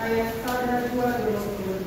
ayat 1-2.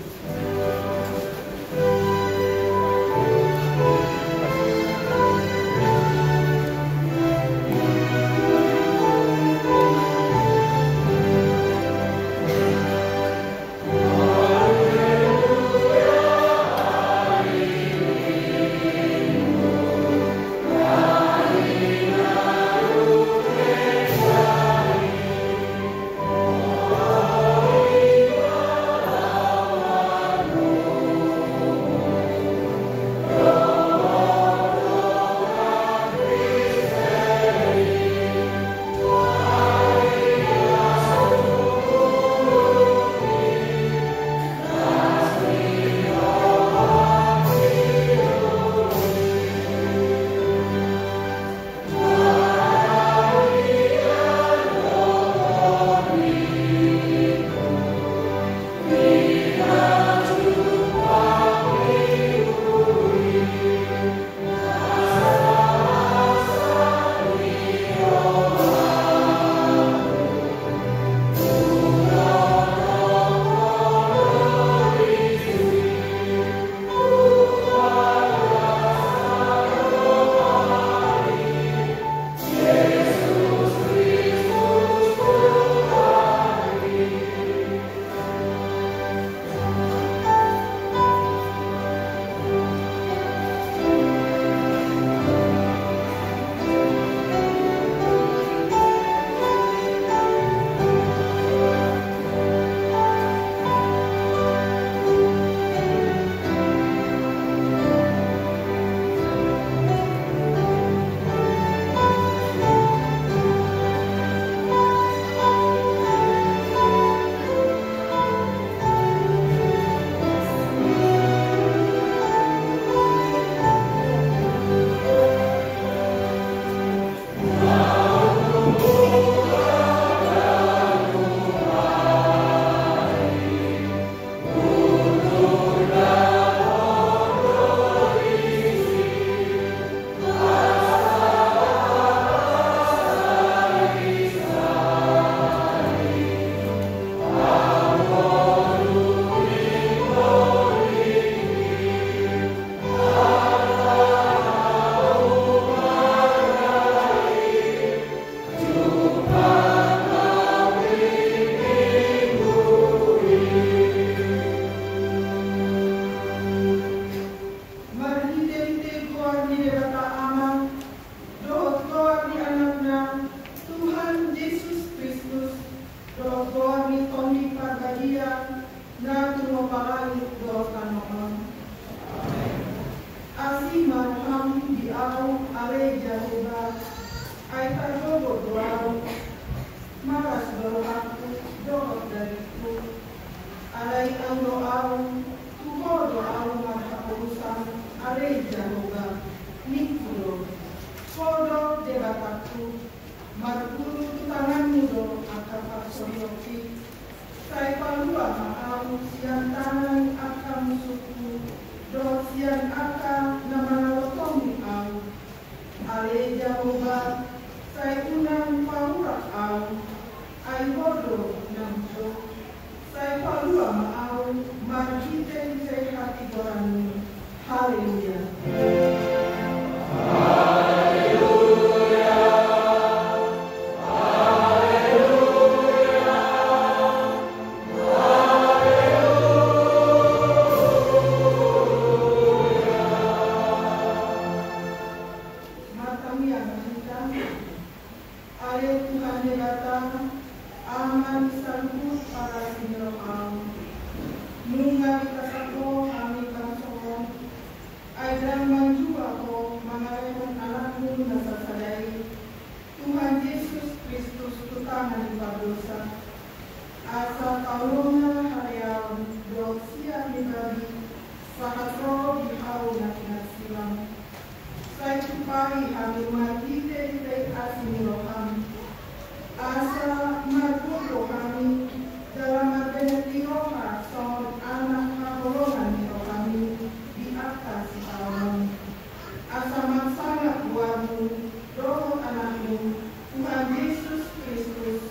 Asa magsana buahmu, Roh anakmu, Tuhan Yesus Kristus,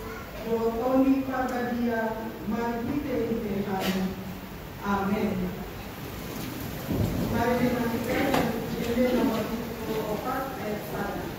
Roh Tony Prabhadia, mari Tuhan. Amin. Mari dimatikan Injil nomor 24 ayat 1.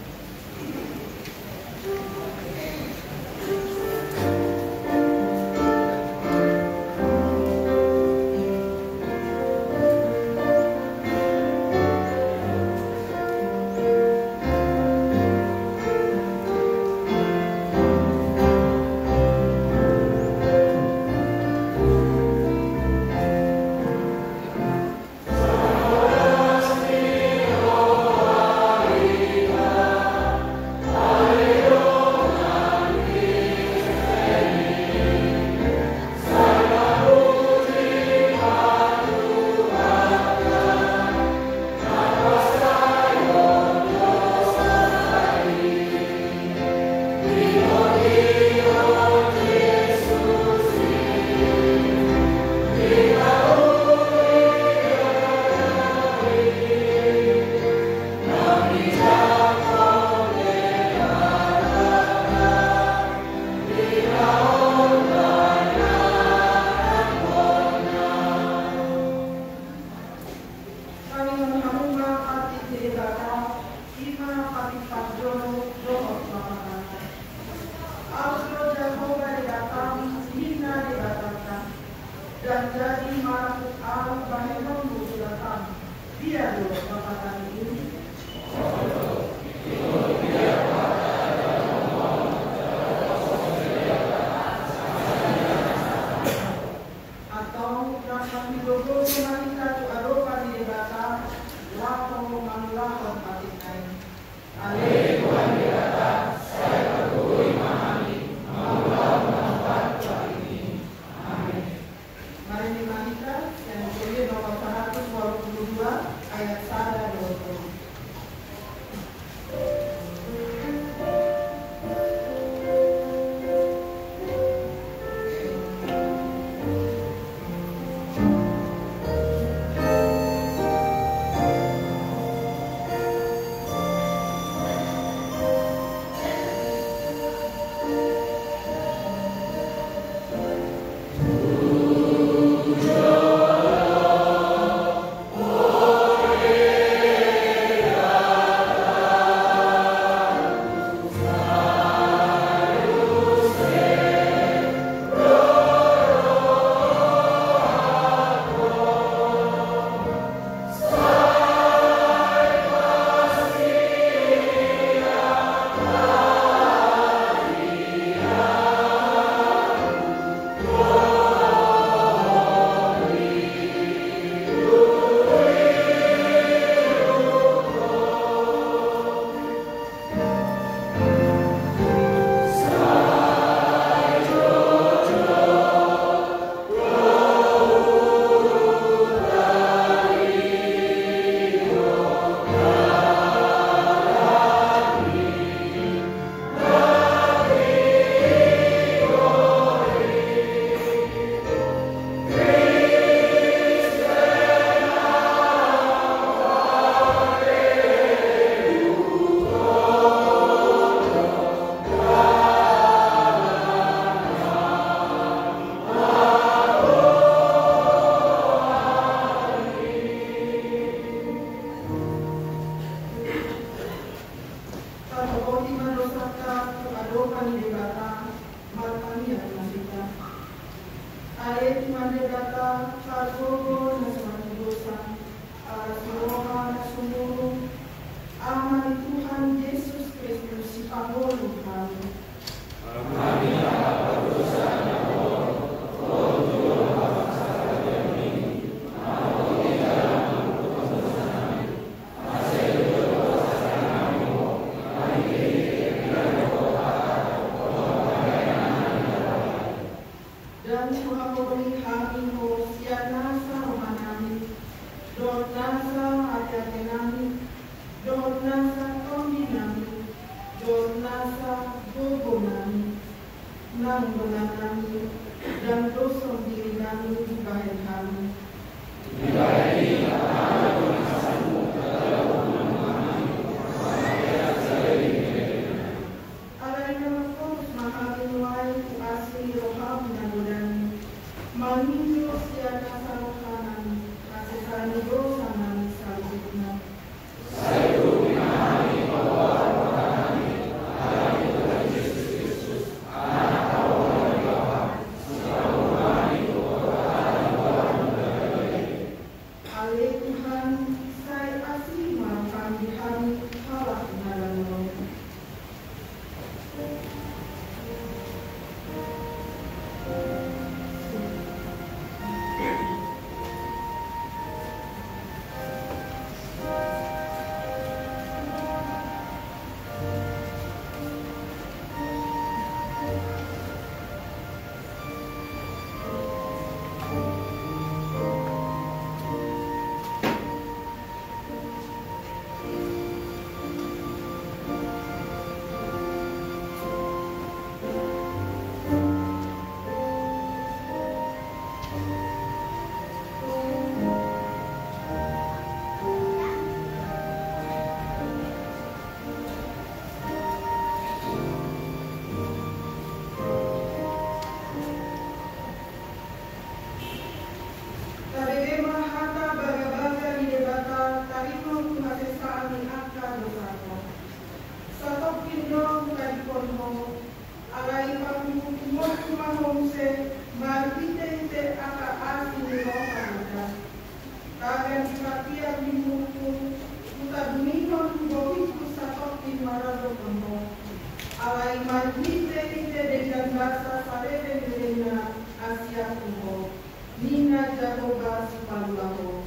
Maiman hite dengan bahasa Saleben Melena Asia Kumo Nina Jagoba Sipalulaho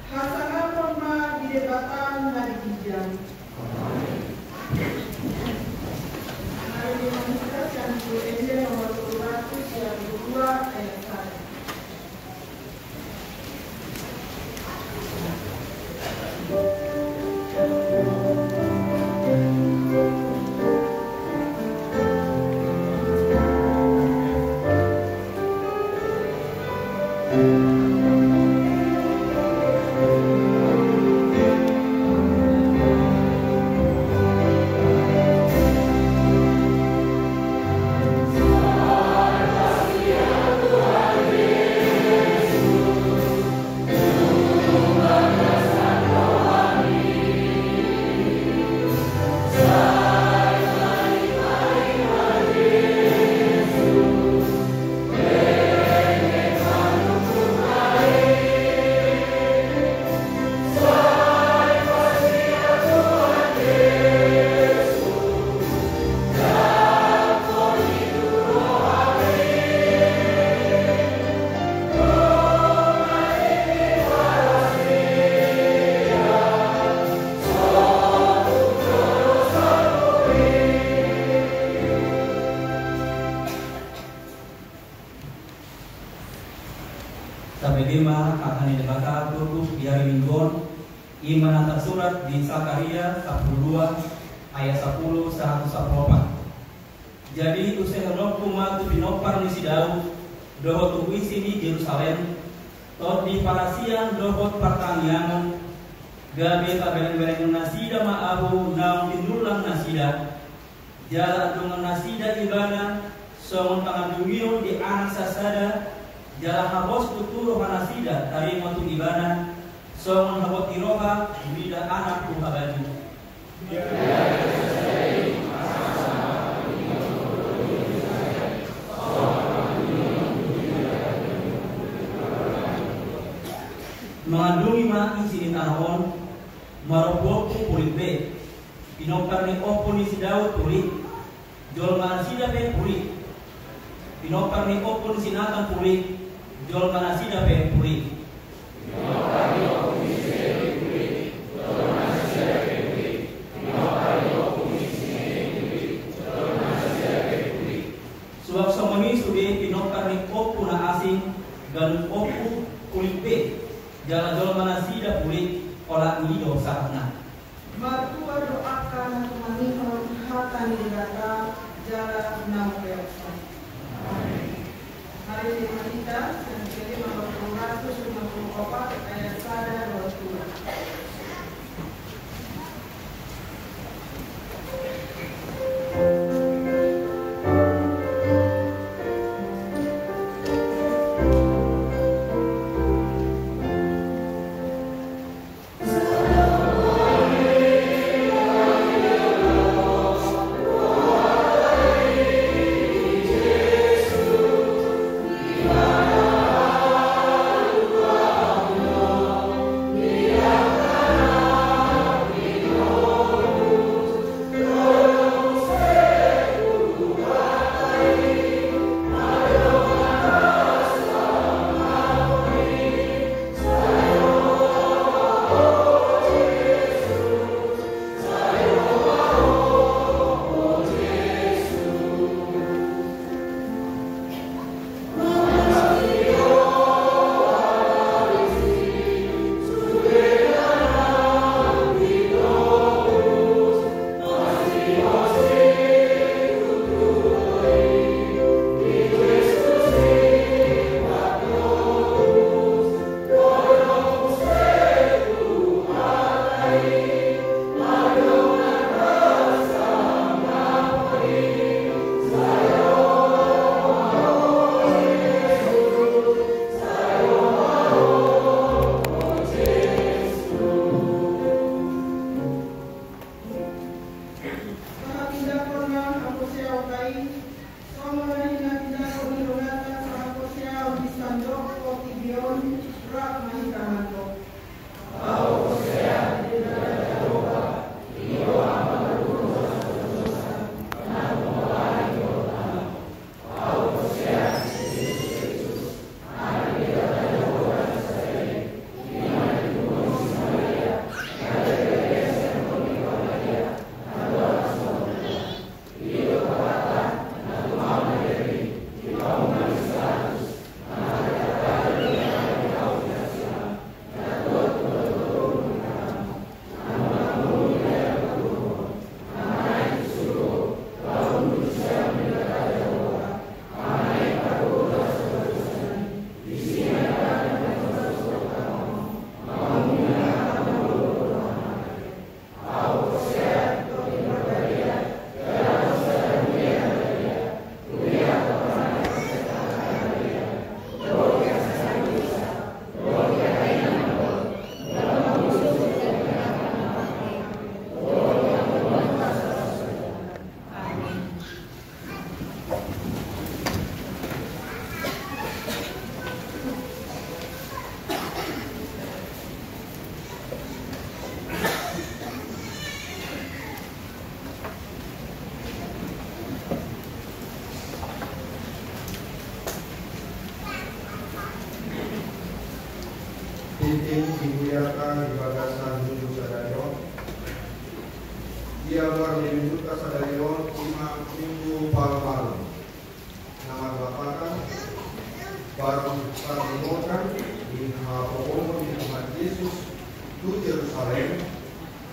Hasanapon ma di debatan na dikijan. Hari ini kita akan berusaha nomor 202 ayat 1. Sabedema akan dibakar tutup di hari Mingguan iman tersurat di Sakaria 12 ayat 10 114. Jadi usai henok kumatu binopar ni si Daud dohot uisi di Yerusalem tot di Parasian dohot pertanian gabe tabeleng-beleng nasida ma'abu naung tinulang nasida jalan dengan nasida ibadah songon tangan duwio di anak sasada jala habos tuturo hanasida tari matu ibana songon habot iroha bida anak ku habaju mengandungi ma isi di tanahon marobok ku pulit be pinokar ni opo ni si Daud pulit jol manasida be pulit pinokar ni opo ni si Nathan pulit jol manasida pe puri. Sebab somoni sudah pinokar ni opo na asing dan opo kulit pe jalan jol manasida puri olah ini dosa na. Mertua doakan manihon hatan dikata jalan nampelsa. Hari ini kita menjadi nomor 254 ayat 1 22. Amen. dia baru menyebutkan sadarion 5 minggu malam. Nama Bapak baru dimohon di Hapomo di Tuhan Yesus ke Yerusalem,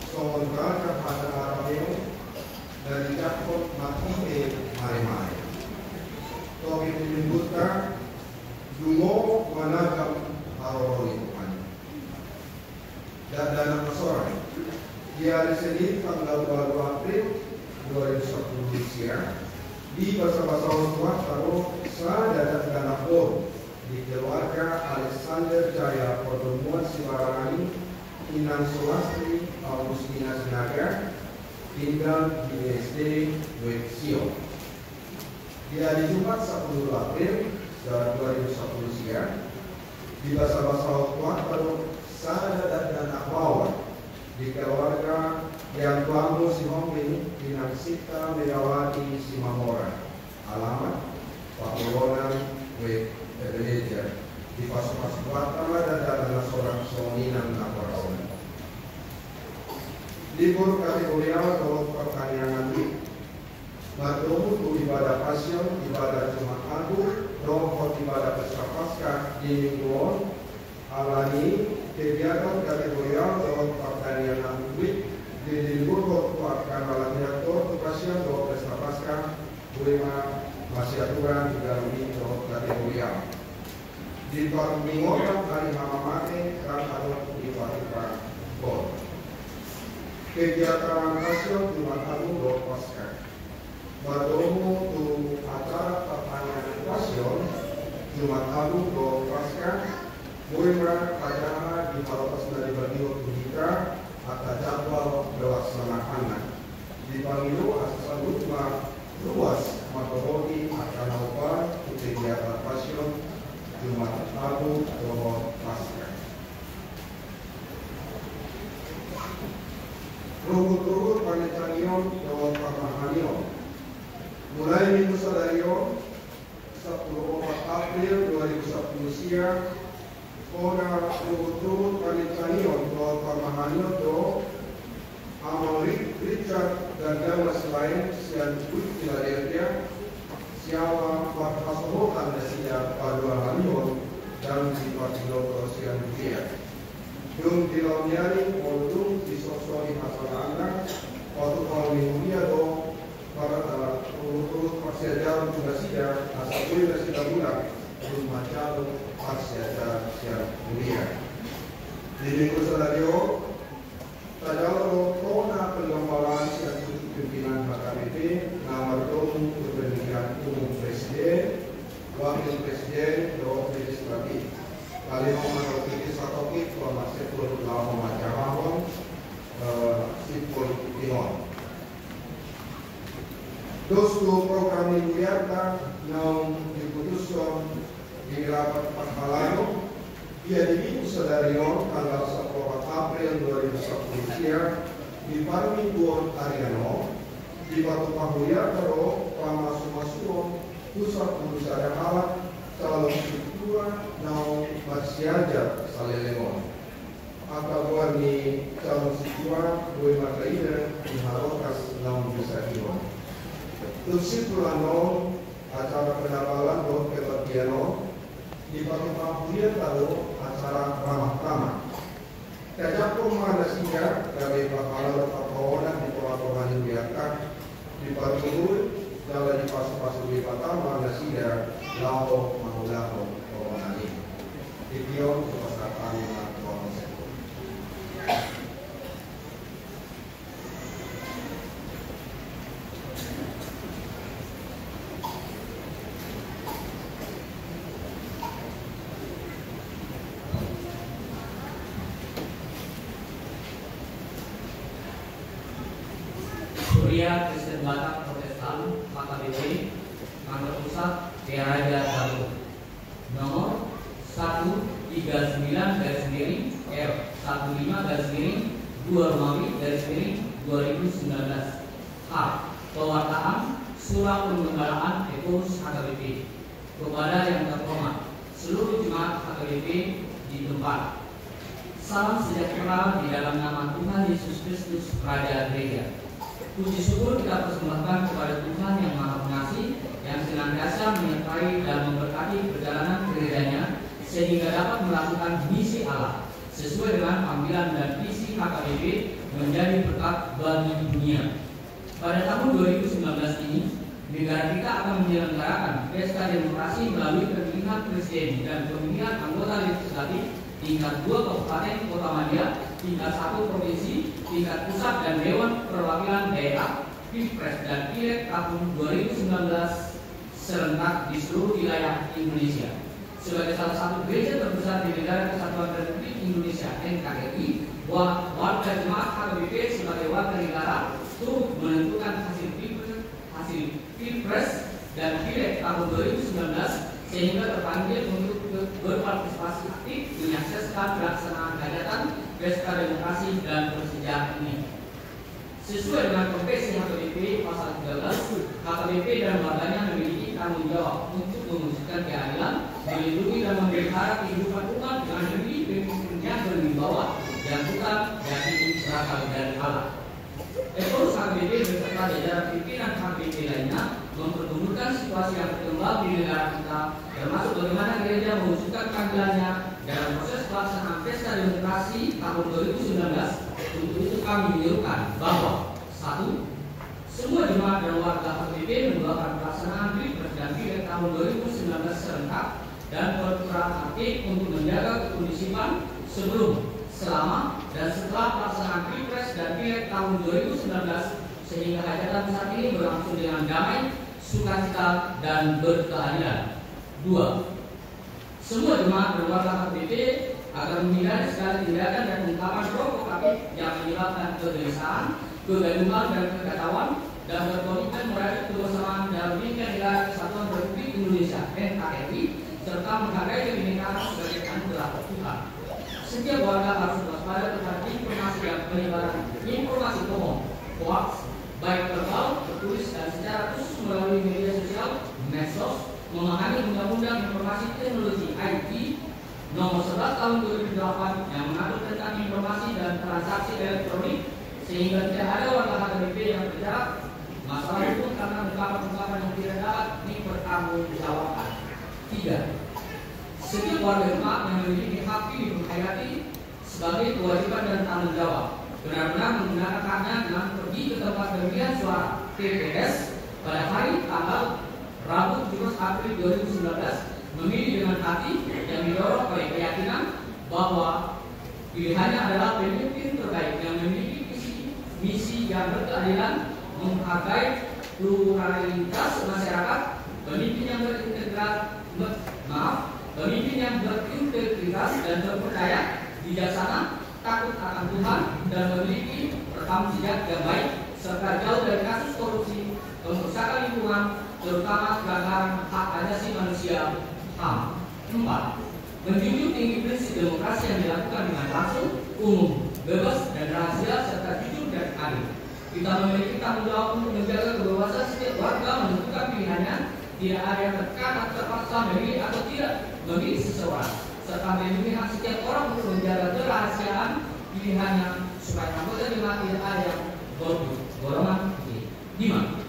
sementara pada Arameo dari Jakob mati mare-mare. Tobi menyebutkan dungo managam haroroni Tuhan. Dan dalam sore di hari Senin tanggal 2 April 2010 siang di bahasa-bahasa Tuhan taruh sadar dan lapor di keluarga Alexander Jaya pertemuan Sibarani Inang Sulastri Augustina Sinaga tinggal di SD Wexio. Di hari Jumat 10 April 2010 siang di bahasa-bahasa Tuhan taruh sadar dan lapor di keluarga yang Tuanmu Simongin Inang Sita Megawati Simamora. Alamat Pakolonan Ebenezer di Pasukan Sumatera dan adalah seorang suaminan Nakorawan. Libur kategorial atau pertanian bertemu untuk ibadah pasien, ibadah Jumat Agung, roh ibadah Pesta Paskah di mingguan. Alani kegiatan kategorial atau pertanian publik di libur akan alami aktor pasien roh Pesta Paskah, Bulima masih aturan di dalam roh kategorial. Di Minggu hari Mama Mate dan ada di Patripa Gol. Kegiatan pasien Jumat Agung roh Paskah. Bertemu untuk acara pertanian pasien Jumat Agung roh Paskah. Mulai pada di Parotas dari Badiot Budika atau jadwal pelaksanaan di Pamilu asal rumah luas metodologi akan upah kegiatan pasien Jumat Agung atau Paskah. Turut-turut panitanion atau pamahanion mulai minggu sadarion 10 April 2010 siang. Ora turut panitanion atau pamahanion do Amal Richard dan Damas lain siang Philadelphia siapa pasokan siang paduahanion dan si Partido siang dia. Yung dilaunyari untuk disosori masalah anak waktu kalau minggunya do para turut persiapan tugas siang asal boleh sudah bulan belum macam persiapan siang mulia. Di minggu selalu Tajalo Kona Pengembangan Siang Pimpinan HKBP Nama Domu Pemilihan Umum Presiden Wakil Presiden Doa Legislatif Kali Nomor Tiga Satokit Selama Sepul Lama Macarawang Sipul Timon. Dostu program Mingguiata yang diputuskan di rapat Pakhalayo dia di Sadarion tanggal 10 April 2010 siang di Parmingguan Ariano di Batu Pahuya Karo Pamasumasuo Pusat Perusahaan Alat calon struktura nau Maksiaja Salelemon akabuan di calon struktura Boy Makaida di Harokas nau Besadion Tusi Pulano acara penabalan Doh Keterpiano di Batu Pahuya Karo acara ramah-ramah. Kajak pemana singgah dari bakal perkawanan di Tuhan yang biarkan di Parmingul jalan di pasu-pasu di Patama nasinya lau mahulahu kawanan ini. Di Pion kepesertaan kawanan sektor. Surya Kristen Batak Protestan HKBP Kantor Pusat Raja Galuh nomor 139-R15-2 Romawi 2019 H. Pewartaan Surat Penyelenggaraan Ekos HKBP kepada yang terhormat seluruh jemaat HKBP di tempat. Salam sejahtera di dalam nama Tuhan Yesus Kristus Raja Gereja. Puji syukur kita persembahkan kepada Tuhan yang Maha Pengasih, yang senantiasa menyertai dan memberkati perjalanan gerejanya sehingga dapat melakukan misi Allah sesuai dengan panggilan dan visi HKBP menjadi berkat bagi dunia. Pada tahun 2019 ini, negara kita akan menyelenggarakan pesta demokrasi melalui pemilihan presiden dan pemilihan anggota legislatif tingkat 2 kabupaten kota madya, tingkat 1 provinsi, tingkat pusat dan Dewan Perwakilan Daerah, Pilpres dan Pileg tahun 2019 serentak di seluruh wilayah Indonesia. Sebagai salah satu gereja terbesar di Negara Kesatuan Republik Indonesia (NKRI), warga jemaat HKBP sebagai warga negara turut menentukan hasil Pilpres dan Pileg tahun 2019 sehingga terpanggil untuk berpartisipasi aktif menyaksikan pelaksanaan hajatan pesta demokrasi dan persejarah ini. Sesuai dengan Konvensi HKBP pasal 13, HKBP dan warganya memiliki tanggung jawab untuk mewujudkan keadilan, melindungi dan memelihara kehidupan umat dengan demi pemimpinnya berwibawa dan bukan dari berasal dari Allah. Pengurus HKBP beserta jajaran pimpinan HKBP lainnya mempertemukan situasi yang berkembang di negara kita, termasuk bagaimana gereja mewujudkan panggilannya dalam proses pelaksanaan pesta demokrasi tahun 2019. Untuk itu kami menyerukan bahwa 1. Semua jemaat dan warga HKBP mendoakan pelaksanaan Pilpres dan Pileg tahun 2019 serentak dan berperan aktif untuk menjaga kekondisipan sebelum, selama, dan setelah pelaksanaan Pilpres dan Pileg tahun 2019 sehingga hajatan saat ini berlangsung dengan damai, sukacita, dan berkeadilan. 2. Semua jemaat dan warga HKBP agar menghindari segala tindakan dan ungkapan provokatif yang menyebabkan kegelisahan, kegaduhan dan kekacauan, dan berkomitmen meraih kebersamaan dalam lingkungan Negara Kesatuan Republik Indonesia (NKRI) serta menghargai kebinekaan sebagai anugerah Tuhan. Setiap warga harus waspada terhadap informasi yang penyebaran informasi bohong, hoax, baik verbal, tertulis dan secara khusus melalui media sosial, medsos, memahami Undang-Undang Informasi Teknologi (IT) Nomor 11 Tahun 2008 yang mengatur tentang informasi dan transaksi elektronik, sehingga tidak ada warga HKBP yang berjarak masalah hukum karena ungkapan-ungkapan yang tidak dapat dipertanggungjawabkan. 3. Setiap warga jemaat yang memiliki hak pilih menghayati sebagai kewajiban dan tanggung jawab benar-benar menggunakan haknya dengan pergi ke tempat pemilihan suara TPS pada hari tanggal Rabu 17 April 2019, memilih dengan hati yang didorong oleh keyakinan bahwa pilihannya adalah pemimpin terbaik yang memiliki misi yang berkeadilan, menghargai pluralitas masyarakat, pemimpin yang berintegritas dan terpercaya, bijaksana, takut akan Tuhan, dan memiliki rekam jejak yang baik, serta jauh dari kasus korupsi, kerusakan lingkungan, terutama pelanggaran hak asasi manusia HAM. 4. Menjunjung tinggi prinsip demokrasi yang dilakukan dengan langsung, umum, bebas, dan rahasia, serta jujur dan adil. Kita memiliki tanggung jawab untuk menjaga kebebasan setiap warga menentukan pilihannya, tidak ada yang tertekan atau terpaksa memilih atau tidak memilih seseorang, serta melindungi hak setiap orang untuk menjaga kerahasiaan pilihannya supaya anggota jemaat tidak ada yang golongan kiri. 5.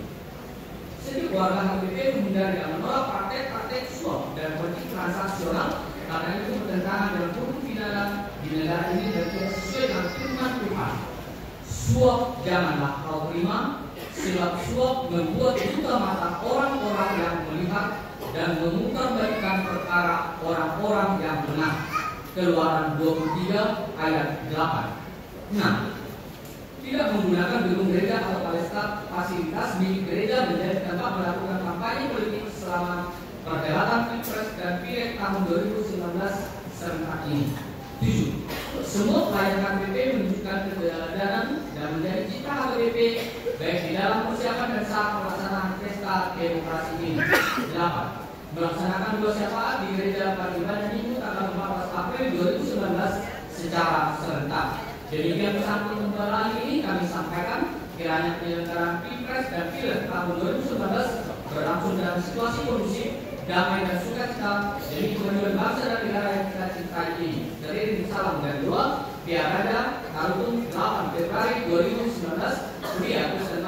Setiap warga HKBP menghindari dan menolak praktek-praktek suap dan politik transaksional karena itu bertentangan dengan hukum pidana di negara ini dan tidak sesuai dengan firman Tuhan. Suap janganlah kau terima, sebab suap membuat buta mata orang-orang yang melihat dan memutarbalikkan perkara orang-orang yang benar. Keluaran 23 ayat 8. 6. Tidak menggunakan gedung gereja atau fasilitas milik gereja menjadi tempat melakukan kampanye politik selama perhelatan Pilpres dan Pileg tahun 2019 serentak ini. 7. Semua pelayan HKBP menunjukkan keteladanan dan menjadi cita HKBP baik di dalam persiapan dan saat pelaksanaan pesta demokrasi ini. 8. Melaksanakan dua syafaat di gereja Paguyuban Minggu tanggal 14 April 2019 secara serentak. Demikian pesan pembelaan ini kami sampaikan, kiranya penyelenggaraan Pilpres dan Pileg tahun 2019 berlangsung dalam situasi kondusif, damai dan sukacita demi kemajuan bangsa dan negara yang kita cintai ini. Dari salam dan doa, Biarada, Tarutung, 8 Februari 2019, Kuliah Pusat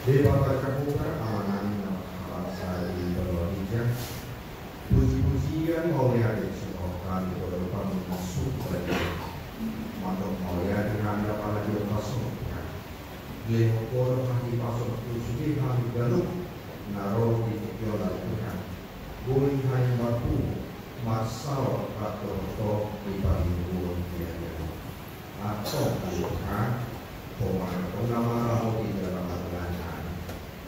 Dewa terbuka amanah saya di Indonesia. Puji-pujian mulia disebutkan berupa masuk bagi mantuk mulia dengan dapat diopasung. Dia mengkor hati pasung puji hati galuh naruh di kepala Tuhan. Bui hanya batu masal atau di bagi bui dia atau Tuhan pengamara di dalam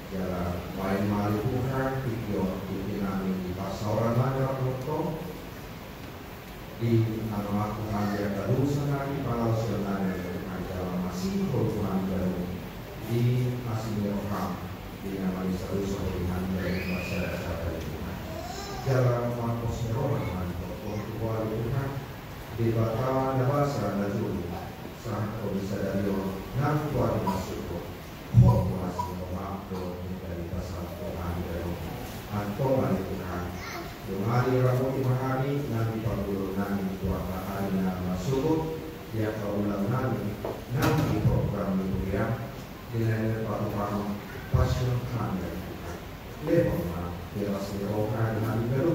jalan main mali Tuhan video dinami di pasaran mana untuk di nama Tuhan yang baru senang kalau senang dengan jalan masih Tuhan baru di masih orang di nama selalu Tuhan dari masyarakat Tuhan jalan Markus Roman untuk Tuhan di Batam bahasa dan dulu sangat bisa dari orang Tuhan masuk kok masih dari pasal Tuhan dari Antoman Tuhan Dumari Rabu Imahani Nabi Pabulu Nabi Tuhan Hari Nama Subuh Dia Kaulang Nabi Nabi program itu ya Dengan paru-paru Pasien Kandang Lepona Jelas Rohani Nabi Baru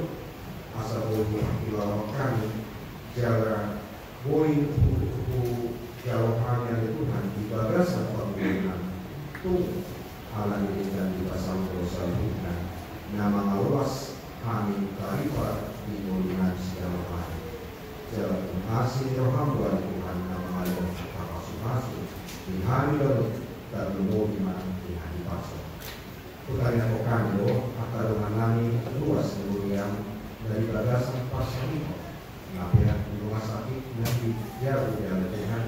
Asal Boyu Akilawa Kami Jalan Boyu Jauh hanya Tuhan Di bagasan pembunuhan Tunggu alam ini dan di pasal dosa Tuhan nama awas kami karifat di mulian segala hari jalan kasih roham buat Tuhan nama alam kapasukasu di hari lalu dan mulian di hari pasal Tutanya Kokando akadungan nami luas mulian dari bagasan pasal itu ngapain di rumah sakit nanti jauh dari Tuhan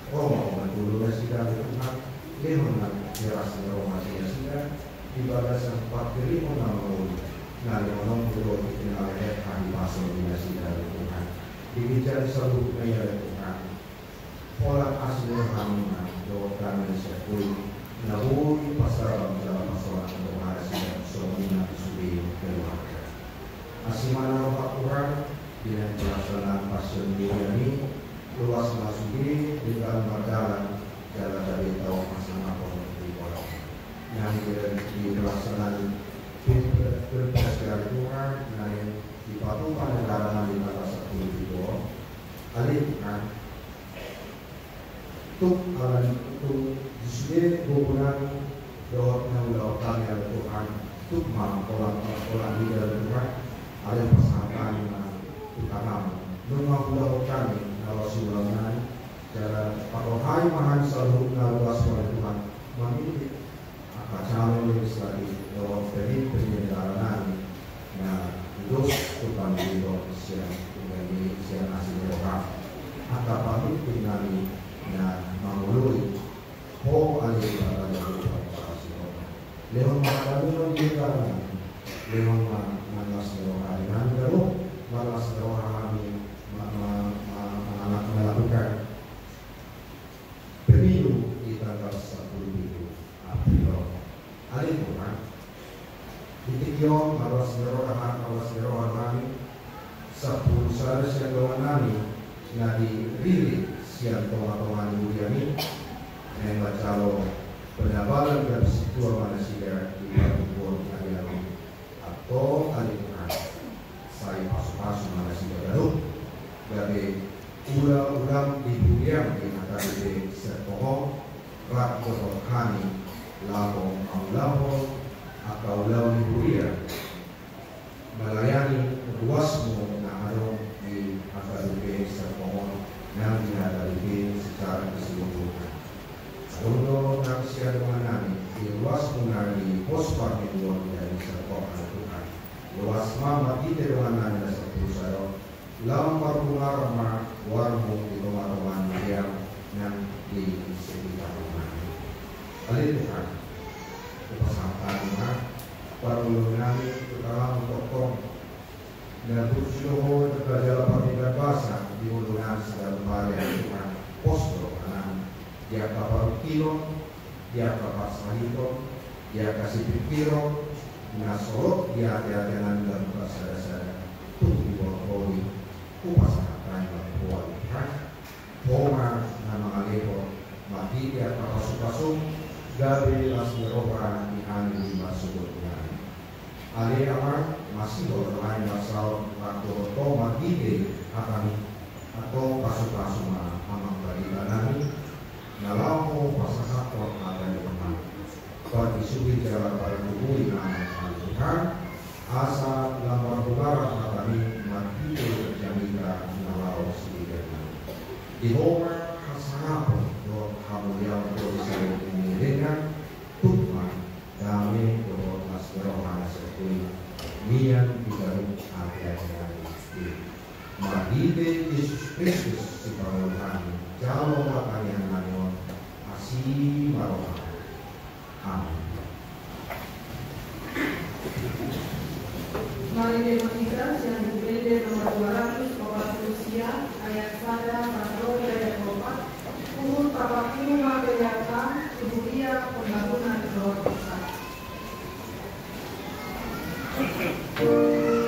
Romo dulu sidang Tuhan Lehonan jelas Roma dia sudah di bagasan 4.000 nama nari orang dulu dikenal hari pasal dia sudah Tuhan dibicara selalu ayat Tuhan pola asli ramah doakan disebut nahui pasal dalam masalah Tuhan sudah suaminya disubih keluarga asimana roh Tuhan dengan pelaksanaan pasal ini luas masuki di dalam mardalan jalan dari tahu masalah di bawah yang dilaksanaan pilpres dari Tuhan yang dipatuhkan negara di tanggal 10 di bawah alih kan tuk alam tuk disini hubungan doa yang dilakukan oleh Tuhan tuk orang di dalam Tuhan ada pasangan utama mengaku kami kalau siulangan cara parohai mahan selalu luas oleh Tuhan memiliki calon legislatif dalam penyelenggaraan nah dos Tuhan itu siang menjadi siang asli roham atau pamit tinggali dan mengului ho alih pada Tuhan asli roham lewat makanan di dalam lewat manas roham dan lalu manas roham melakukan pemilu di tanggal 10 April. Alih Tuhan, ditikyon awas nerohan 10 sahaja siang doang nami na dirilik siang tonga-tonga Budiani yang bacalo penabalan dan situa manusia di Batubuan Adiawi atau alih Tuhan saya pasu-pasu manusia baru dari ulang di Budian di Natali Serpoho rak berhani lahong aulahong atau lau di Budian melayani luasmu na harong di Natali Serpoho yang dihadiri secara keseluruhan. Untuk naksian mengenai di luasmu na di pos pamilon dari Serpoho Tuhan luas mama kita dengan anda satu saya lamar bunga warmu di rumah-rumah yang di sekitar rumah. Alih Tuhan, kepasangan baru nami dalam tokong dan bersyukur terjadi pernikahan bahasa di hubungan segala bahaya Tuhan posto kanan dia kapal kilo dia kapal sahito dia kasih pikiro nasolot dia hati-hatian dan bahasa-bahasa tunggu di bawah upasakan buat Tuhan Poma nama Alepo mati dia kapasuk-pasuk dari Lasmeroha di Ani Masuknya. Ali Amar masih berlain asal atau tomat ide akan atau pasu-pasuma amang bagi tanami nalau pasasakot ada di tempat bagi sugi jalan pada tubuh nama Tuhan asa lambar bubaran atami mati terjangika nalau sedikitnya di Homer hasangapun do hamuliang produsen ini dengan tukma dami do Lasmeroha sekui mian digaruk hati-hati Mahide Yesus Kristus si Tuhan jauh makanya nanyon asih maroha. Amin. Mari kita yang dipilih nomor 200 Bapak Rusia ayat 1 pasal ayat 4 umur Bapak Kima Beyata Kuburia Pembangunan Roh Besar. Oh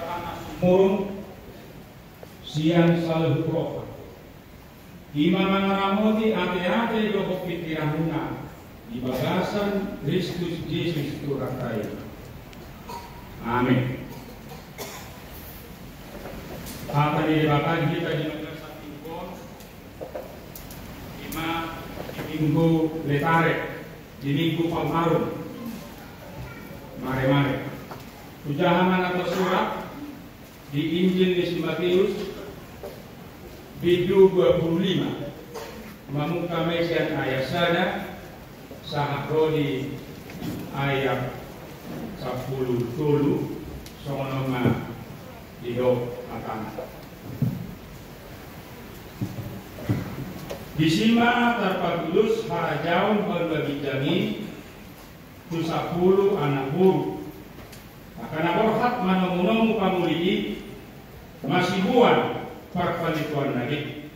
tanah sumurung siang selalu profa. Ima mangaramoti ate-ate doho pikiranuna di bagasan Kristus Yesus turakai. Amin. Akan dilakukan kita di Madrasah Timbon Ima di Minggu Letare, di Minggu Palmarum. Mare-mare ujahaman atau surat di Injil Matius Bidu 25 Mamuka Mesian ayat sana Sahakrodi ayat 10 tulu Songonoma Hidup akan Disima terpatulus harajaun berbagi Tusapulu anak guru akan aborhat manomunomu pamuli masih buat perpalituan lagi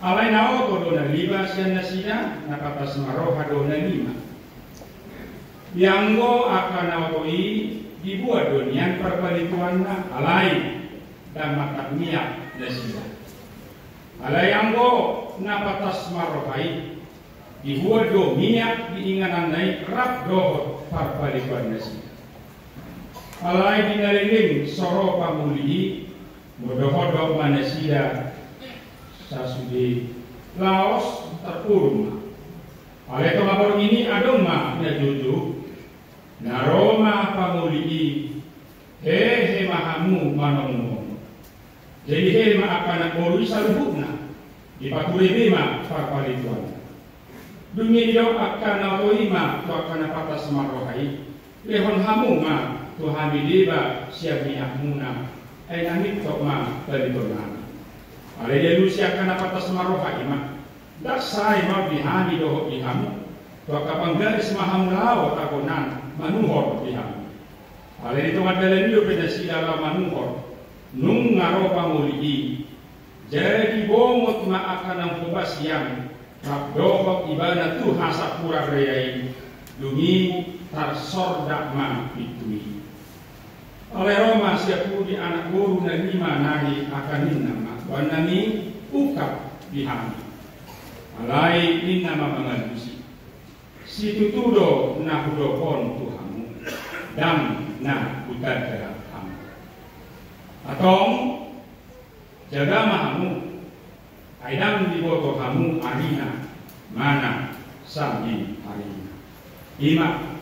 alai nao kodona liba sian nasida napatas maroha dona lima yanggo akan naotoi dibuat donian perpalituan alai dan makat niat nasida alai yanggo napatas marohai dibuat do minyak diinganan naik rap dohot parpalikuan nasi. Alai dinaliling soro pamuli bodohot do manasida sasudi laos terpurung. Alai tongapor ini adoma na juju naroma pamuli he mahamu manomu. Jadi he ma akan borui salubukna dipaturi bima parpalikuan. Dunia hidup akan autoima tu akan patas marohai lehon hamuma tu hamidiba siap miakmuna ai namit tok ma palitorna ale delu siap akan patas marohai ma dak sai ma bihami doh bihamu tu akan panggaris mahamulao takonan manuhor bihamu ale itu ngadalan hidup pedasi dalam manuhor nung ngaro pamuli jadi bomot ma akan ang pubas yang Rabdohok ibana tu hasak pura reyai dungi tarsordak ma pitui. Oleh Roma siapu di anak guru na lima nahi akanin nama wanami ukap dihami. Alai in nama mengadusi. Situ tudo na hudokon Tuhanmu dan na udara kamu. Atong jaga mahamu. Aidam di boto kamu arina mana sambil arina. Ima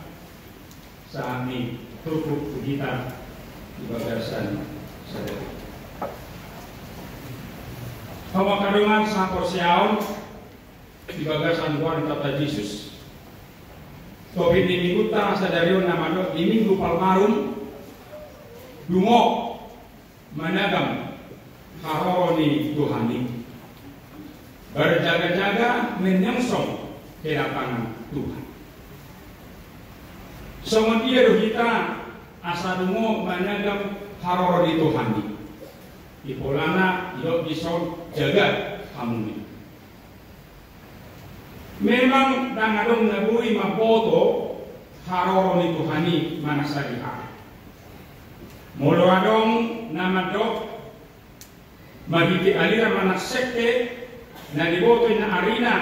sami tutup kita di bagasan sadari. Kamu kadungan sapor siaon di bagasan buan kata Yesus. Topin di minggu tang sadarion namado di minggu Palmarum dungo managam haroni Tuhani. Berjaga-jaga menyongsong kedatangan Tuhan. Semua dia kita asadungo managam haror di Tuhan. Di polana yok dison jaga kamu. Memang dangadong nabui maboto haror di Tuhan mana sariha. Molo adong namadok magiti aliran mana sekte na diboto na arina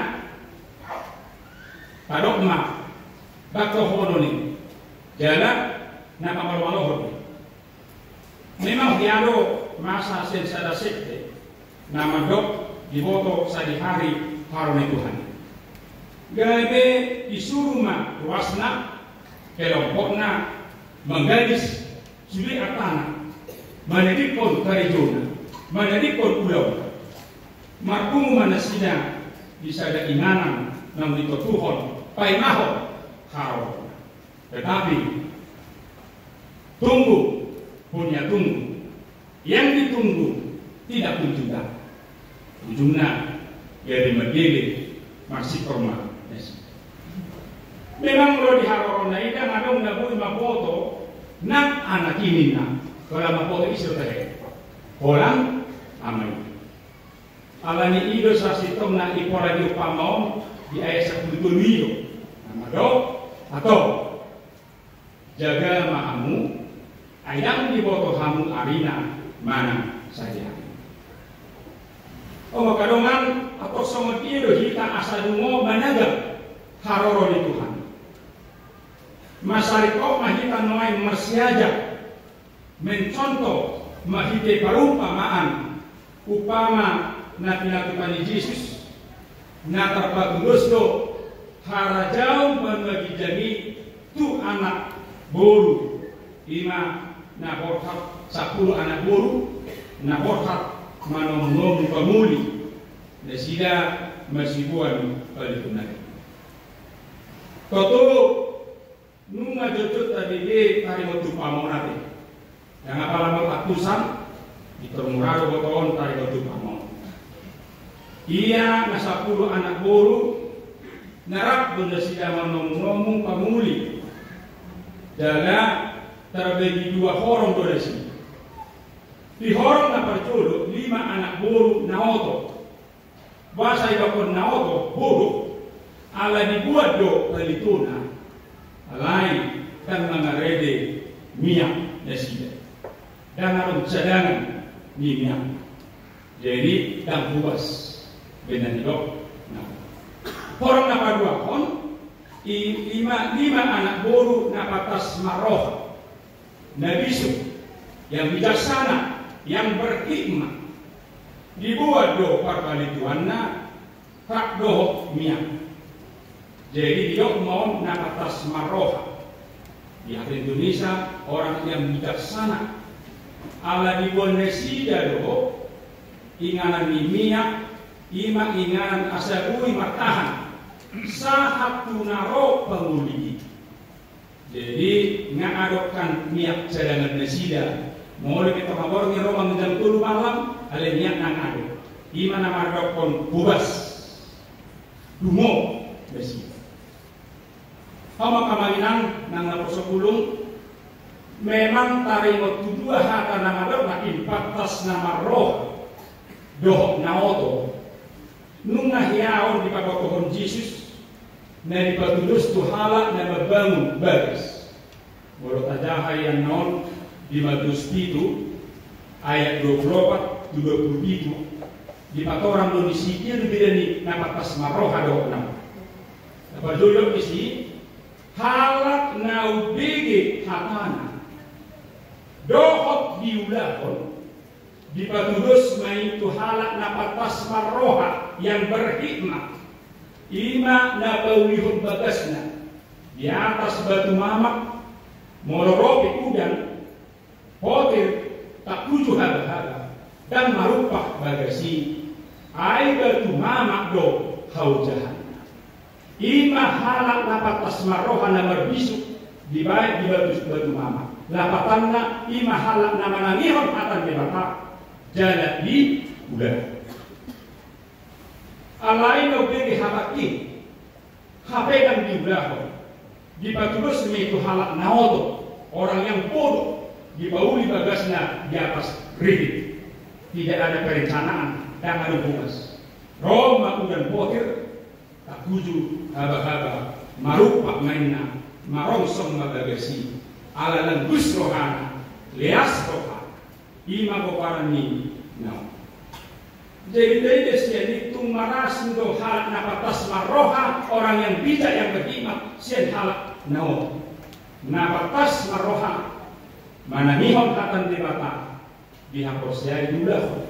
padokma bakto hono ni jala na kamalwalo memang diado masa sensada sekte na mandok diboto sa hari harone Tuhan gabe disuruh ma ruasna kelompokna menggadis suli atana manedikon karijona manedikon pulau markumu manasida bisa ada inganan nang dito Tuhon paimahon haro tetapi tunggu punya tunggu yang ditunggu tidak kunjung ujungnya dari medili masih korma memang lo diharoron na ida ngadong nabui mapoto nak anak ini na kalau mapoto iso tahe orang amai alani ido sa sitong na ipora di upamaon di ayat 10 namado atau jaga mahamu ayang di boto hamu arina mana saja. Kadongan atau sama tido hita asa dungo managa haroro di Tuhan. Masariko mahita noai mersiaja mencontoh mahite parumpamaan upama na pinatukan ni Yesus na terpatulos do harajau membagi jami tu anak boru ima na borhat 10 anak boru na borhat manomnom pamuli na sila masibuan palitunan. Toto nunga jujut tadi tari motu pamonate yang apalama atusan dipermurado boton tari motu pamon. Ia na 10 anak boru narap benda sila manomnom pamuli daga terbagi 2 horong donasi. Di horong na perjodoh 5 anak boru naoto. Bahasa ibakon naoto boru ala dibuat do pelituna. Alai kan mangarede minyak nasida. Dan harus cadangan minyak. Jadi dan bubas benar dok. Nah, horong na padua kon 5 anak boru na patas maroh. Nabisu yang bijaksana, yang berhikmah, dibuat do parbalituanna hak do minyak. Jadi dia mau napatas maroha. Di Indonesia orang yang bijaksana. Ala dibuat nesida do inganan minyak, ima inganan asabui martahan. Sahat tunaro penguli. Jadi ngadopkan minyak cadangan nesida. Mulai kita ngabor ni Roma jam 10 malam, ale minyak nang ado. Ima nama adopkon bubas. Dumo nesida. Hama kamaginang nang naposopulung memang tarimo tudua hata nama dok makin patas nama roh doh naoto nunga hiaon di pagokohon Yesus na dipatulus tuhala na mabangun bagas. Walau tajaha yang non di Matius 7 ayat 24 27 di patorang lo disikir bidani na patas maroha doh nam. Dapat dulu isi halak nau bege hatana dohot diulahon dipatulus main tu halak napatas maroha yang berhikmah ima napawihun bagasna di atas batu mamak moloropi udang potir tak tujuh haga-haga dan marupah bagasi ai batu mamak do haujahan ima halak napatas maroha na berbisuk di baik di batu mama. Lapatanna ima halak nama nangihon atan di bata jalan di udah. Alai no begi habaki hapekan di udah. Di patulus itu halak naoto orang yang bodoh di bauli bagasnya di atas ridit. Tidak ada perencanaan dan ada bukas. Roma udan potir tak tuju haba-haba marupak mainna marongsong magagasi ala lang gusrohana leas roha ima boparani no. Jadi dari sian itu marasin do halak napatas maroha orang yang bijak yang berhikmat sian halak no napatas maroha mana nihon katan debata dihapus dari dulu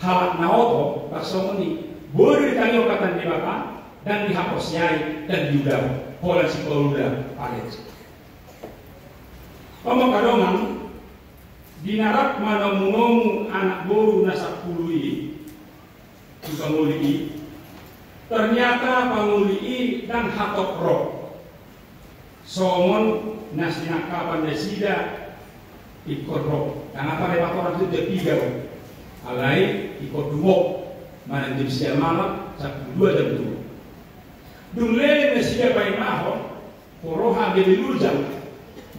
halak naoto baksomoni boleh ditangyo katan debata dan dihapus nyai dan diudah pola si peluda palet. Pemakadongan dinarap manamungomu anak boru nasak pului juga muli ternyata panguli dan hatok roh somon nasina kapan desida ikut roh karena pada orang itu 3 alai ikut 2 mana jam siang malam 1 2 jam 2 Dumlele mesia pai maho, poroha gede lujang,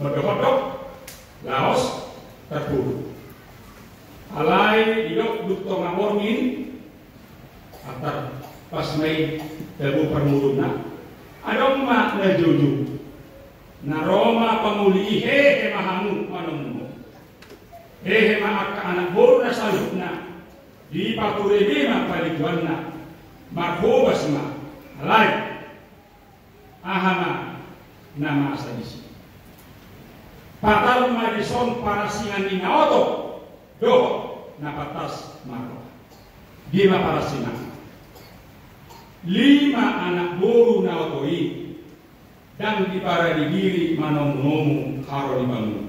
berdokodok, laos, terpuru. Alai idok dukto ngabongin, atar pas mai dabu permuruna, adong mak na juju, na Roma pamuli he mahamu manomu, maka anak bolu na salukna di paturema palikuanna marhobasma alai ahama nama asadisi patal marison para singan ni naoto doho na patas maro di para singan 5 anak bolu naotoi dan di para diri manomu haro dibangun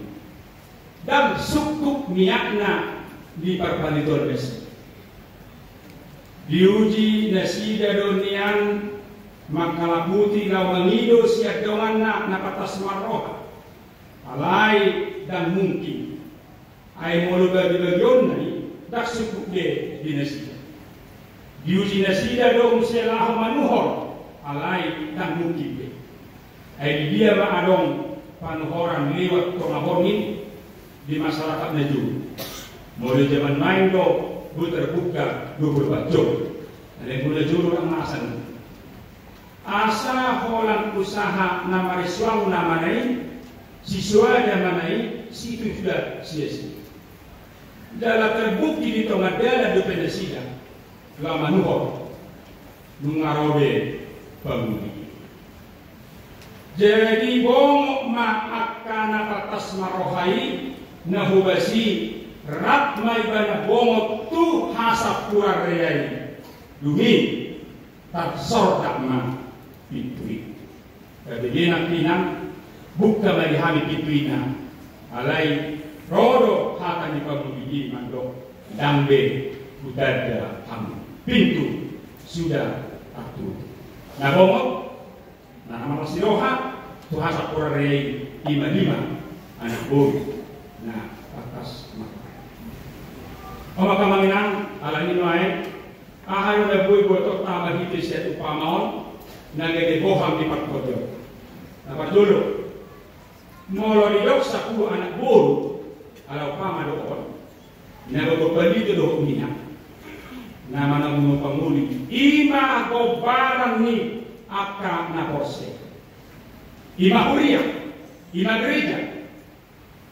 dan sukuk niatna di parpaliton besi diuji nasida donian makalaputi lawangido siak donganna napatas marroha alai dan mungkin ay mulu bagi-bagion nai dak sukuk de di nasida diuji nasida dong selah manuhor alai dan mungkin de ay dia maadong panuhoran liwat tonahor ini di masyarakat Naju, mulai zaman main do, terbuka 24 jam. Ada yang mulai juru orang masan. Asa holang usaha nama risuang nama nai, siswa nama nai, situ sudah sia-sia. Dalam terbukti di tengah dalam dependensinya, lama nuhor, nungarobe pemudi. Jadi bongok ma'akana patas marohai nahubasi ratmai bana bongok tu hasap pura reai dumi tak sordak ma pitui kabegina kinang buka bagi hami pituina alai rodo hata ni pabudi mandok dambe budada ham pintu sudah atu na bongok na amasiroha tu hasap pura reai 5 anak bolu nah, atas maka. Maka manginang ala ini naik. Ahayu na boy botok tama hiti siya upamaon nagede boham di patkodo. Dapat dulu. Molo didok sa 10 anak bolu ala upama doon. Nagagopalito doon niya. Nama ng panguli. Ima ko barang ni aka na porse. Ima huria. Ima gereja.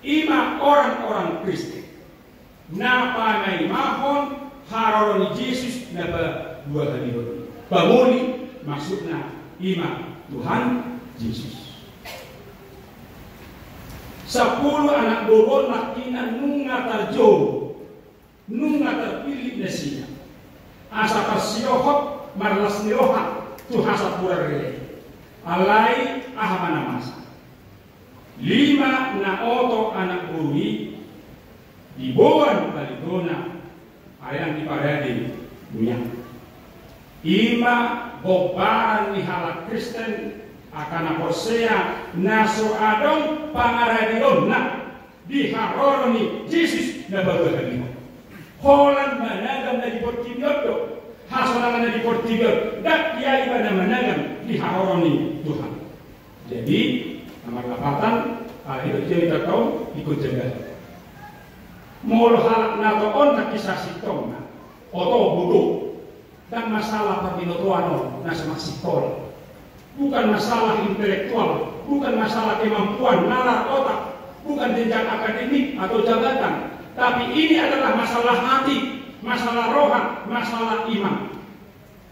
5 orang-orang Kristen napa nai mahon haroroni Yesus napa 2 hari pamuli maksudna 5 Tuhan Yesus 10 anak boron nakina nunga tarjo nunga terpilih nasinya asa tersiohot marlas niohat Tuhan sapura rele alai ahamana masa 5 na oto anak buri di bawah balikona ayang di parade minyak 5 bobaran ni halak Kristen akan aposea naso adong pangaradilon na di haroroni Yesus na babahan holan managam na di portibioto hasolangan na di portibioto dak yai pada managam di haroroni Tuhan jadi nomor 8 hal itu cerita kau ikut jaga mul halak natoon na kisah sitong na oto buduk dan masalah pabinotuano na semaksikol bukan masalah intelektual bukan masalah kemampuan nalar otak bukan jenjang akademik atau jabatan tapi ini adalah masalah hati masalah rohan masalah iman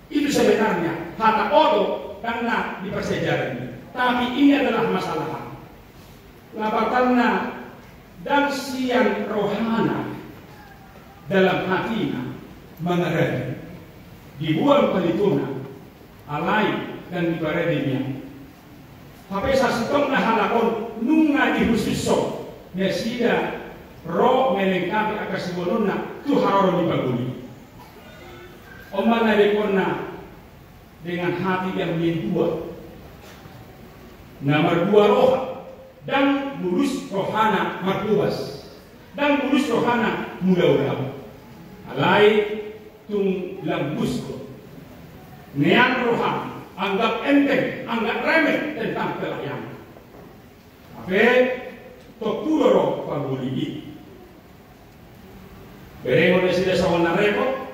itu sebenarnya hata oto karena di persejarah tapi ini adalah masalah labatanna dan siang rohana dalam hatinya mengerti dibuang pelituna alai dan dibaredinya tapi sasitong na halakon nunga dihusiso nesida roh melengkapi akasibonona tu haroro dibaguli omana dekona dengan hati yang mendua nomor 2 roh dan mulus rohana martubas dan mulus rohana mudah-mudah alai tung lambusko neang rohan anggap enteng anggap remeh tentang pelayanan tapi tokuro roh paguligi bereng oleh sila sawana repot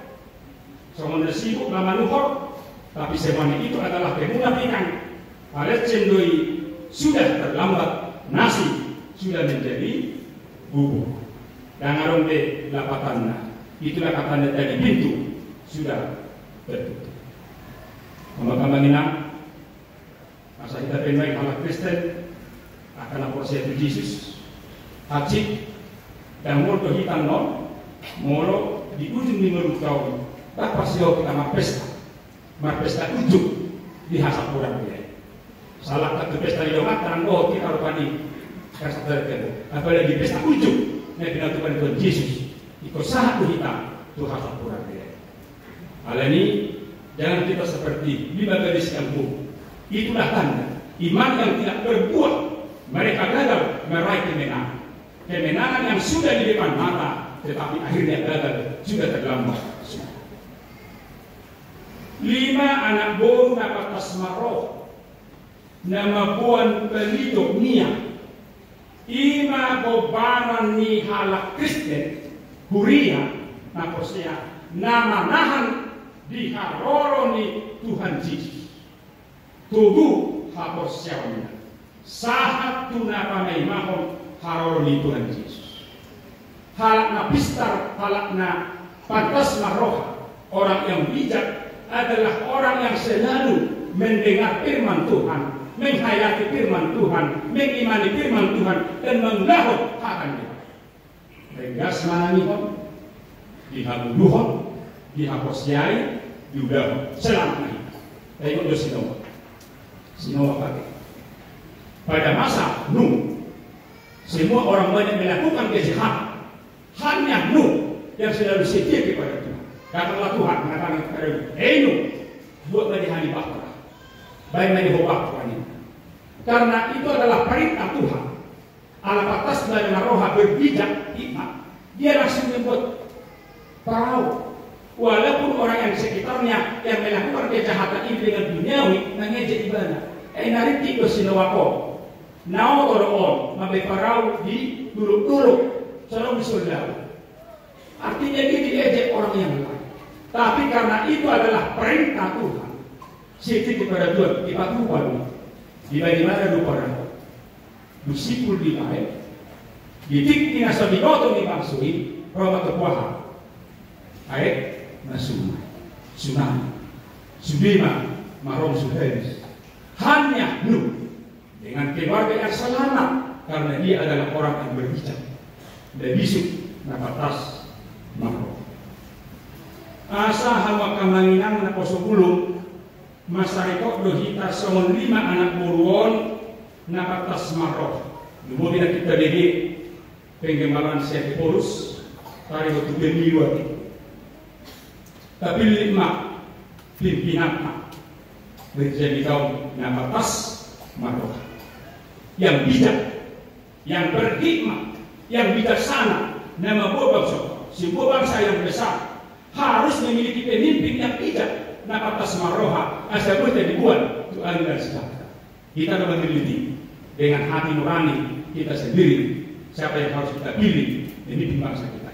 sawana sibuk nama nuhor tapi semana itu adalah kemunafikan Alet cendoi sudah terlambat, nasi sudah menjadi bubur. dan arong de lapatanna. Itulah katanya tadi pintu sudah tertutup. Kamang-kamangina, masa kita pengen anak Kristen akan proses Yesus, haji dan molo hitam no, molo di ujung minggu tahun, dapat siapa kita marpesta ujung di hasap orang dia. Salah satu pesta di rumah terang kita rupani kasih terkena. Apalagi pesta ujung, yang binatukan Tuhan Yesus. Ikut satu hitam Tuhan Al-Quran dia. Hal ini jangan kita seperti 5 gadis kampung. Itulah tanda iman yang tidak berbuah. Mereka gagal meraih kemenangan. Kemenangan yang sudah di depan mata, tetapi akhirnya gagal, sudah terlambat. 5 anak boru dapat tasmaroh. Nama buan pelidok niat. Ima bobaran ni halak Kristen Huria naposea nama nahan di haroro ni Tuhan Yesus. Tubuh haposiawnya. Sahat tunapa maimahon haroro ni Tuhan Yesus. Halak na pistar, halak na pantas maroha. Orang yang bijak adalah orang yang selalu mendengar firman Tuhan, menghayati firman Tuhan, mengimani firman Tuhan, dan menggahut hakannya. Regas mananihon, dihabuluhon, dihaposiai, diudahon, selamanya. Tapi untuk Sinoa pakai. Pada masa Nuh, semua orang banyak melakukan kejahatan. Hanya Nuh yang selalu setia kepada Tuhan. Katakanlah Tuhan mengatakan kepada Nuh, buat bagi hari bakra, baik bagi hobak Tuhan. Karena itu adalah perintah Tuhan. Ala patas dengan roha berbijak hikmat. Dia langsung membuat perahu. Walaupun orang yang di sekitarnya yang melakukan kejahatan ini dengan duniawi mengejek ibadah. Nariti ko sinawako. Nao toroon mabay perahu di duluk-duluk. Selalu disoldau. Artinya dia diejek orang yang lain. Tapi karena itu adalah perintah Tuhan. Siti kepada Tuhan ipatukan. Di bagaimana lupa orang. Dusipul di lain, ditik tinasa binoto ni bangsui, roma kepuahan, ayat nasuma, tsunami, subima, marong suheris, hanya Nuh dengan keluarga yang selamat karena dia adalah orang yang berbijak dan bisuk napatas marong. Asa hawa kamanginang na posopulong, masarikok dohita somon 5 anak buruon napatas maroh. Lumobin na kita degi penggemalan siya porus tari waktu pemiluan. Tapi 5 pimpinan menjadi kaum napatas maroh. Yang bijak, yang berhikmat, yang bijaksana, nama bangsa, sebuah bangsa yang besar harus memiliki pemimpin yang bijak. Napatas maroha asal boleh dibuat untuk adil dan sejahtera. Kita dapat meneliti dengan hati nurani kita sendiri siapa yang harus kita pilih demi bangsa kita.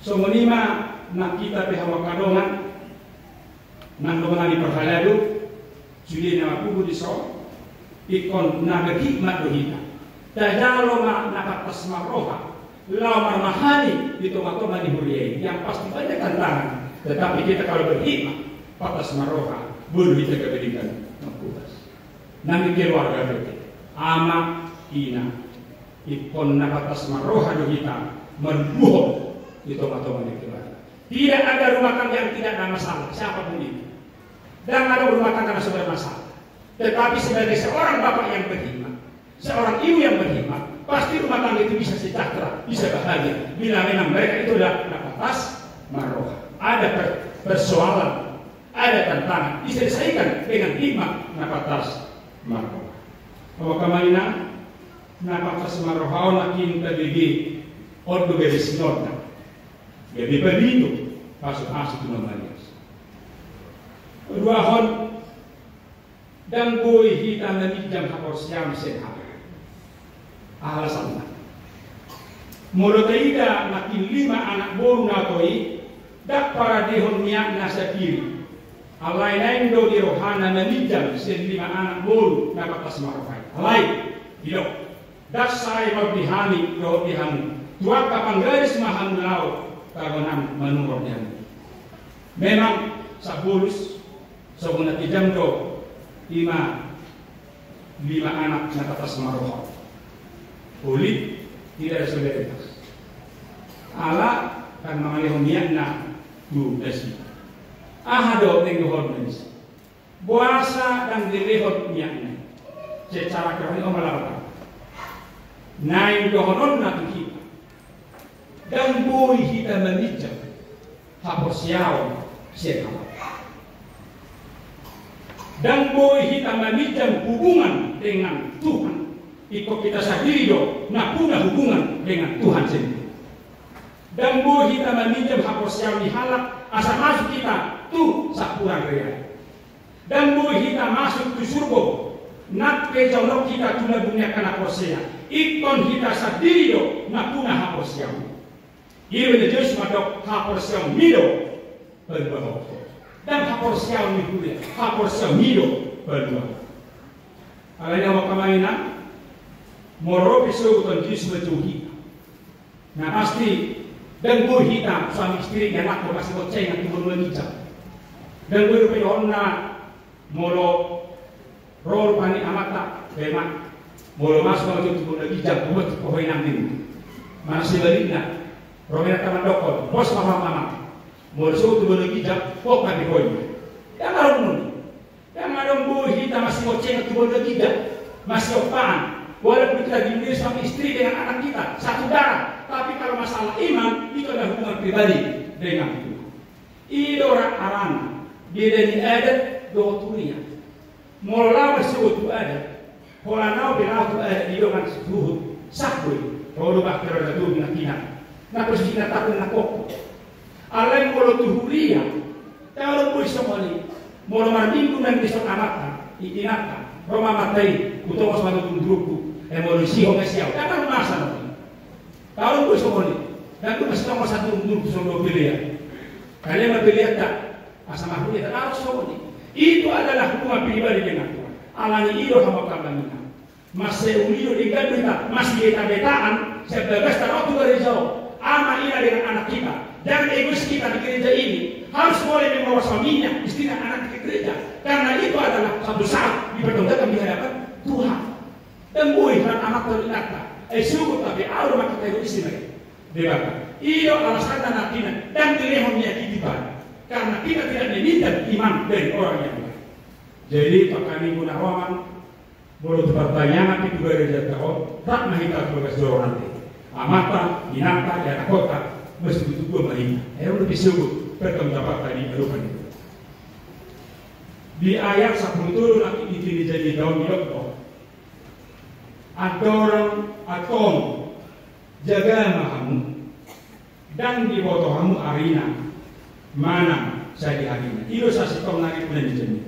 So menima nak kita behawa kadongan nang dongan di perhaladu sudah nama kubu di so ikon naga hikmat dohita. Tajalo napatas maroha lau marmahani di toma-toma di huriai yang pasti banyak tantangan. Tetapi kita kalau berhikmat patas maroha boleh kita keberikan makutas. Nanti keluarga kita ama ina ikon napatas maroha do kita merbuh di toma-toma di keluarga. Tidak ada rumah tangga yang tidak ada masalah siapapun itu. Dan ada rumah tangga yang sudah masalah. Tetapi sebagai seorang bapak yang berhikmat, seorang ibu yang berhikmat, pasti rumah tangga itu bisa sejahtera, bisa bahagia. Bila memang mereka itu adalah napatas maroha. Ada persoalan, ada tantangan, diselesaikan dengan hikmat napatas maroha. Kalau kamalina napatas maroha nakin terdiri ordo beres norda. Jadi begitu pasuk itu namanya. Kedua hon dan boy hitam dan hijau harus yang sehat. Alasannya. Mulut ida nakin 5 anak boru natoi. Dak para dehon niat nasa kiri. Alai lain do di rohana nanijam sen 5 anak bolu napatas marofai. Alai, hidok. Dak sai mabdihani do dihan tuak kapanggaris maham laut kagonan menurutnya. Memang sabulus sebenarnya jam do lima anak na atas maroha. Ulit tidak ada solidaritas. Allah kan mengalihkan niatna du dasi. Ahado tenggohon dasi. Puasa dan dilihot niatna. Secara kerana omalawat. Naik dohonon na kita. Dan boy kita memijak hapus yaw siapa. Dan boy kita memijak hubungan dengan Tuhan. Iko kita sendiri do, nak punya hubungan dengan Tuhan sendiri. Dan boy kita memijak hapus yaw dihalak asal masuk kita tu sakurang rea. Dan boy kita masuk ke surga. Nak kejauh kita tuna dunia kana posea. Ikon kita sendiri do, nak punya hapus yaw. Ibu Yesus madok haporsiam mido berbahagia dan haporsiam mido haporsiam mido berbahagia. Alanya mau kemana? Moro pisau ton Yesus betuhi. Nah pasti dan buh hitam suami istri yang nak masih boceng yang timbul menghijab. Dan buh peyona molo rol pani amata bema molo masuk untuk timbul menghijab buat pohon nanti. Masih baliknya. Romena taman dokol, bos mama, morso tu boleh hijab, kok kami koi. Yang ada pun, yang ada pun kita masih boceng tu boleh hijab, masih opaan. Walaupun kita diundang suami istri dengan anak kita satu darah, tapi kalau masalah iman itu adalah hubungan pribadi dengan Tuhan. Ini orang aran, dia dari adat dua tulia. Mula bersebut tu adat, pola nau bilau tu adat di dengan suhu sakui, kalau bakter ada tu dengan tindak. Na posisi takut na kok. Alai molo tuhuria. Kalau boleh semoli, molo marbinggu nang besok amata, ikinata. Roma matai, utama sama tundruku. Molo siho kasiau. Kata masa nanti. Kalau boleh semoli, dan tu masih sama satu tundruku sama pilihan. Kalian berpilihan tak? Asal aku lihat harus semoli. Itu adalah hubungan pribadi dengan Tuhan. Alani iyo hamba kambangina. Masih uliyo di gadita, masih beta-betaan. Sebagai starautu dari jauh. Ama ina dengan anak kita. Jangan egois kita di gereja ini. Harus boleh membawa suaminya, istri dan anak ke gereja. Karena itu adalah satu saat dipertontonkan di hadapan Tuhan. Dan boy dan anak terinata. Sungguh tapi aur maka kita egois mereka. Debata. Iyo alasan dan artinya dan dilehomnya titipan. Karena kita tidak meminta iman dari orang yang lain. Jadi pakani guna roman. Boleh pertanyaan itu gereja tahu. Tak mahita sebagai seorang nanti. Amata, binata, dan kota mesti butuh dua mahina. Lebih sungguh bertemu tadi berupan itu. Di ayat 10 nanti ini jadi daun hidupku. Adorang atom jaga mahamu dan di botohamu arina mana saya di harinya. Itu saya sikong nari pun di jenis.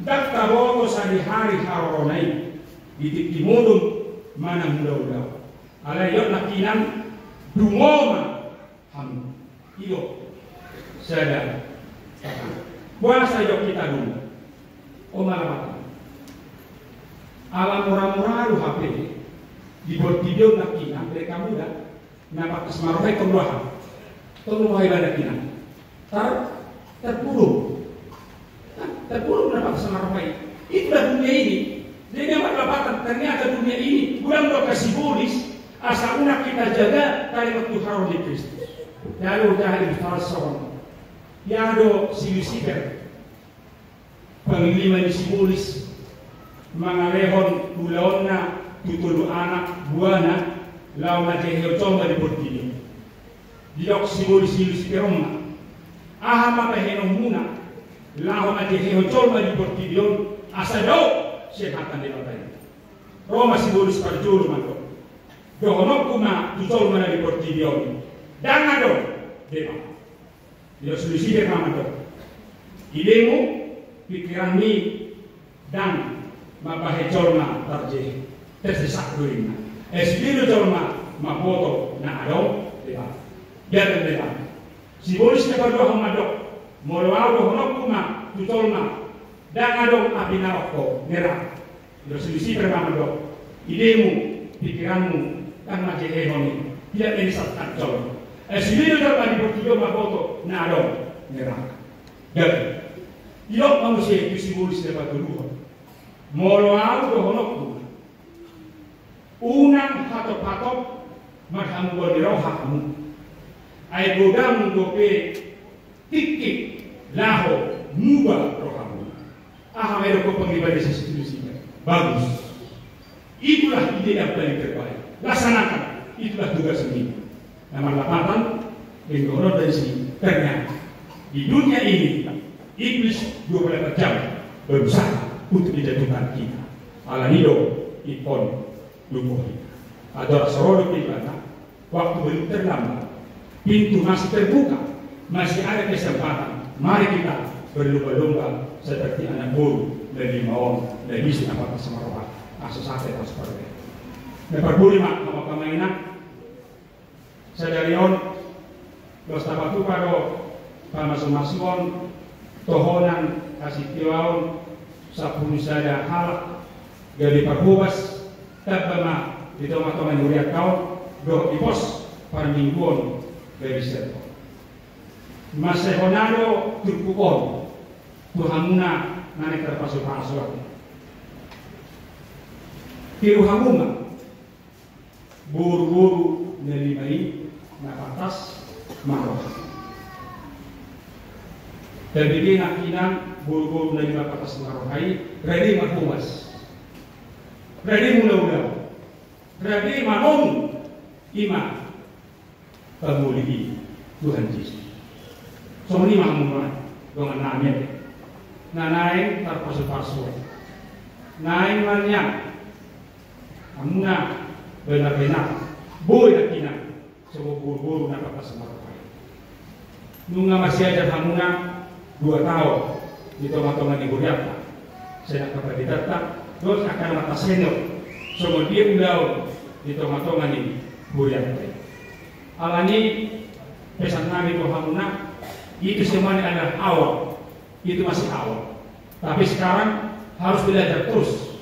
Dakta boto saya di hari haronai di timudum mana muda-muda. Alayot nakinan dungoma ham iyo sadar puasa yok kita dulu omalawat alam murah-murah lu HP dibuat video nakinan mereka muda nampak kesemarohai kemuahan ibadah kita terpuluh nampak kesemarohai itulah dunia ini jadi nampak lapatan ternyata dunia ini bulan lokasi bulis asal unak kita jaga kalimat Tuhan di Kristus. Lalu dari falson, yado si Lucifer, penglima di simulis, mangalehon ulaonna tutulu anak buana, lau majehio comba di portini. Diok simulis si Lucifer omna, ahama pehenom muna, lau majehio comba di portini asal do syekatan di batai. Roma simulis parjuru manto. Dohonok kuma tutul mana di portidion. Dan ado dema. Dia solusi dia ramado. Idemu pikiran ni dan mabahe colma tarje. Tersesak duina. Espiritu colma mapoto na ado dema. Biar dema. Si bolis ne berdoa hamado. Molo ado honok kuma tutulma. Dan ado abinaroko merah. Dia solusi ramado. Idemu pikiranmu kan majehoni Tidak menyesatkan calon. Sini dapat dipertiga makoto nadong neraka. Jadi, ilok manusia itu simbolis dapat dulu. Molo aku dohonok dulu. Unang patok-patok makamu bodiroh kamu. Ai godam dope tikik laho muba rohamu. Mero ko pengibadah institusinya. Bagus. Itulah ide yang paling terbaik. Laksanakan. Itulah tugas ini. Nomor 8, Bengkoro dari sini. Ternyata di dunia ini iblis 24 jam berusaha untuk menjatuhkan kita. Alanido ikon lumohi. Adora sorodo pribadi. Waktu belum terlambat. Pintu masih terbuka. Masih ada kesempatan. Mari kita berlomba-lomba seperti anak guru dari Maon dan bisa dapat semarwah. Asal sate atau seperti itu. Neparbuli mak sama kamainan. Sadarion los tabatu karo pamasumasuon tohonan kasih tiwaon 10 sada hal dari parbubas tabama di toma-toma nuriat kau do ipos parmingguon dari seto masehonado turkukon tuhamuna nane terpasu-pasu tiruhamuma buru-buru nelimai napatas marah. Dan bikin akinan buru-buru dari napatas marah hai, ready makuas, ready mula-mula, ready manom ima pemuli Tuhan Yesus. Semua ini mahamuan dengan namanya. Nanain terpasu-pasu, nain manyak, amuna benar-benar boy akinan. Semua buru-buru dapat semarwah. Nunga masih aja hamuna 2 tahun di toma-toma di Buriata. Saya dapat didata, terus akan mata senior. Semua dia udah di toma-toma di Buriata. Alani pesan kami ke hamuna itu semuanya adalah awal. Itu masih awal. Tapi sekarang harus belajar terus.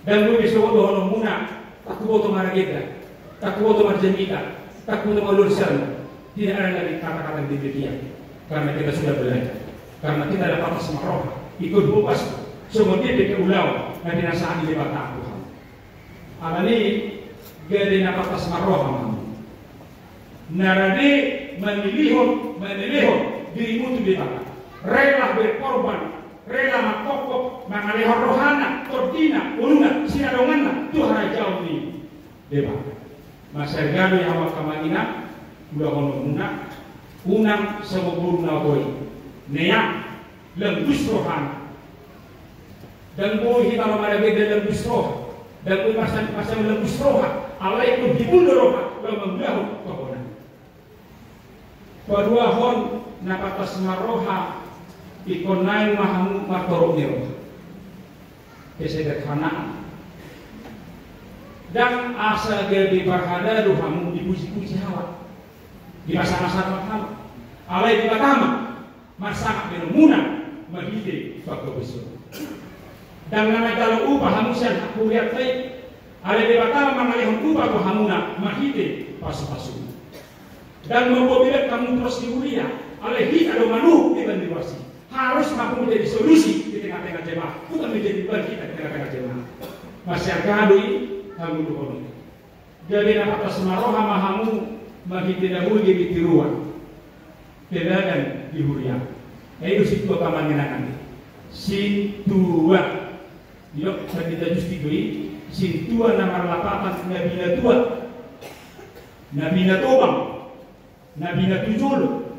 Dan gue bisa doa muna, tak kuat maragita, tak kuat marjemita. Takut melur sana, tidak ada lagi kata-kata demikian, karena kita sudah belajar, karena kita dapat semarwah, ikut bebas, semua dia dekat ulau, dan dinasaan di debat aku. Alani gede dapat semarwah kamu. Narade menilihon dirimu itu debat, rela berkorban, rela makokok, mengalihkan rohana, tortina, uluna, sinadonganna, Tuhan jauh di debat. Masyarakat yang awak kamanina udah muna unang sama guru naboy neyak lembus rohan dan boy kita lemari beda lembus roh dan boy pasang lembus roha alai itu dibunda roha lalu membelahu kahonan kedua hon napatas maroha ikon nain mahamu matorok niroha kesederhanaan dan asa gede barhada dohamu dipuji-puji hawa di masa-masa pertama alai di pertama masa bermuna mahide faktor besar dan nama kalau upah hamusan aku lihat baik alai di pertama mengalihkan upah dohamuna mahide pasu-pasu dan membuat kamu terus diuria alai hit ada manu di bandingwasi harus mampu menjadi solusi di tengah-tengah jemaah bukan menjadi beban kita di tengah-tengah jemaah masyarakat doi kamu dohon. Jadi nampaklah semaroha mahamu mahiti dahulu di tiruan, tidak dan dihuria. Itu situa kamanginangan. Sintua, yuk kita justru sintua nomor 8 Nabina tua, Nabina tobang, Nabina tujul.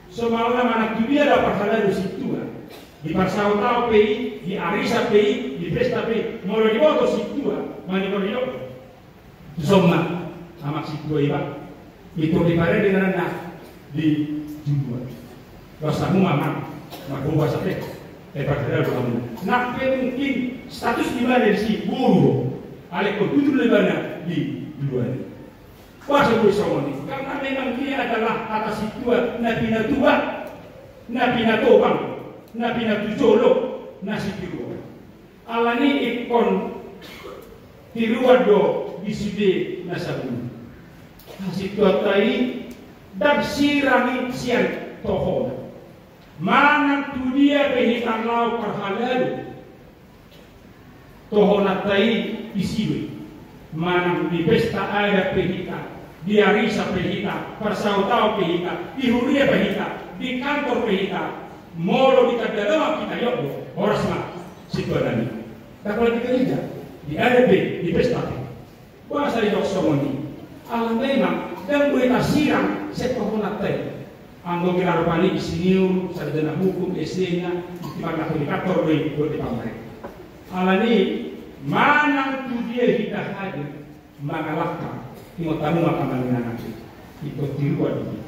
Semalam anak dunia dapat halal sintua. Di Parsau Tau PI, di Arisa PI, di Pesta PI, mau di foto sintua. Mani koridor, somma, amak situa iba, itu di pare dengan anak di jumlah. Rasamu mama, makuwa sampai, pada kamu. Nak mungkin status di mana di si guru, alek kudu lebana di luar. Kuasa gue somoni, karena memang dia adalah atas situa nabina tua, nabina tobang, nabina tujolo, nasi tiruan. Alani ikon tiruan do disude nasabu. Hasituatai dan sirani sian tohona. Manang tu dia pehitan lau perhalalu. Tohona tai isiwi. Manang di pesta ada pehitan. Di arisa pehita, persautau pehita, di huria pehita, di kantor pehita, molo di kadalama kita yobo, oras mah situasi. Tak kalau di gereja, di ADB, di pesta. Bahasa di doksomoni, alam memang dan boleh tasirang sekolah teh. Anggo kira rupani isiniu, sarjana hukum, SD-nya, di mana kantor boleh dipamer. Alani manang tu dia hidah hadir, mengalahkan. Timo tamu makan nanti, itu tiruan ini.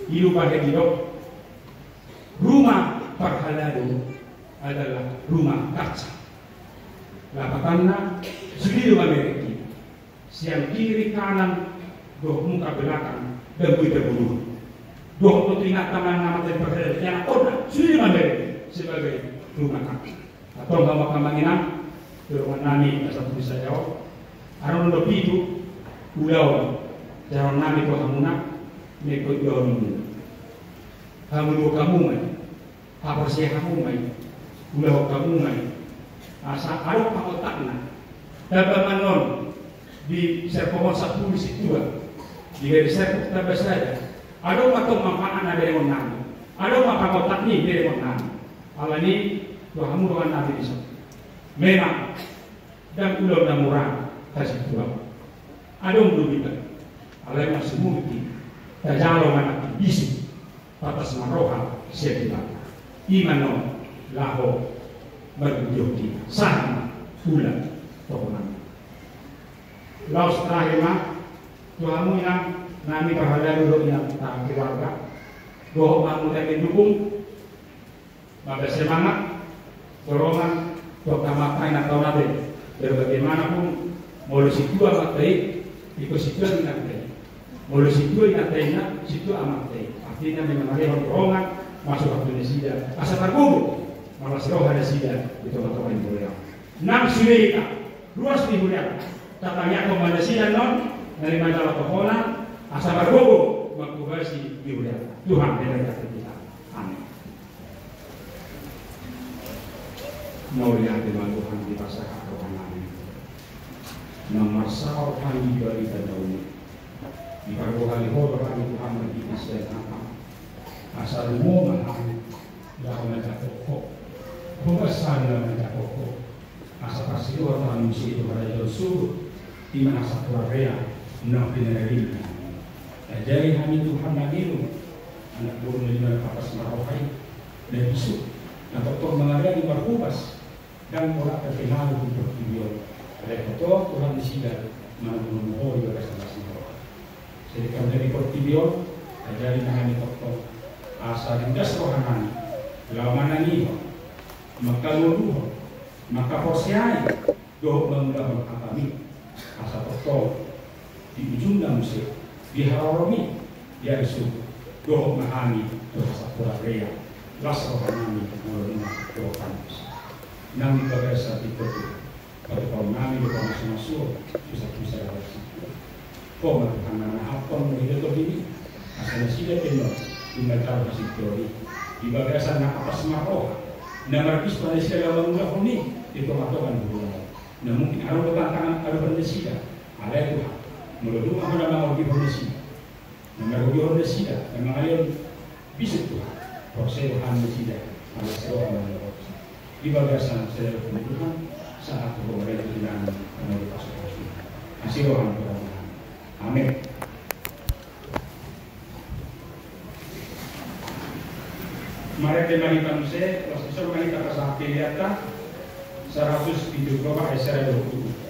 Ilu pada hidup. Rumah perhaladu adalah rumah kaca. Lapatanna sudiru Amerika. Siang kiri kanan, doh muka belakang, dan buita bulu. Doh petingat taman nama dari perhaladu yang kona sudiru Amerika sebagai rumah kaca. Atau nggak makan manginang, rumah nani asal bisa jawab. Aron lebih itu. Ulau jangan nami ko hamuna neko yon hamu kamu mai apa sih kamu mai ulau kamu mai asa arok pakotakna dapat manon di serpomon 10 situ di serpom tabas saja ada matong manfaat ada yang nami ada pakotak ni dari nami alani to hamu dengan nabi iso memang dan ulau dan murah kasih tuang adong dubita alai masumuti tajalo mana isu patas maroha siapa imano laho berjoki sama pula tokonan laos terakhir mah tuamu yang nami berhala dulu yang tak keluarga doa kamu yang mendukung maka semangat dorongan doa matain atau nanti bagaimanapun mau situ amat baik ikut situ amat baik mau situ ingatnya situ amat baik artinya memang ada dorongan masuk waktu nesida asal tergubuk malah seroh ada sida itu atau yang boleh 6 sudah luas di mulia katanya kemana sida non dari majalah tokonan asal tergubuk makubasi di mulia Tuhan yang kita amin. Mau lihat dengan Tuhan di pasar Tuhan amin. Nomor sahur kami dari daun. Di pagi hari horor kami Tuhan bagi Israel apa? Asal umum kami dah menjadi pokok. Pembesaran dah menjadi pokok. Asal kasih orang manusia itu pada Yosua di mana satu area nak pineri. Jadi kami Tuhan nabiru anak burung lima papas marohai dan isu. Nah doktor mengadakan berkupas dan orang terkenal untuk video. Rektor Tuhan disida menunggu juga salah satu. Jadi kalau dari portibio, jadi nangani doktor asal gas rohanani, lawan nih, maka luruh, maka posiai, doh menggabung kami, asal doktor di ujung musik, di haromi, dia isu, doh mahani, doh sapura rea, gas rohanani, menurut doh kampus, nang berasa di portibio. Pada tahun kami di masuk bisa ada situ. Kok karena apa menjadi begini? Asal sila penuh tinggal tahu hasil teori. Di bagasan nak apa semaroh. Nama kis pada sila bangulah ini itu matokan dulu. Nah mungkin ada tantangan ada berdesida. Ada itu. Menurut ada mau di berdesida. Nama di berdesida. Memang ada bisa tuh. Proses berdesida. Ada seorang yang di bagasan saya penuh saat berada di dalam menurut pasukan masih orang berada. Amin. Mari kita manusia, proses kita kasih pilihan 170 ayat 20.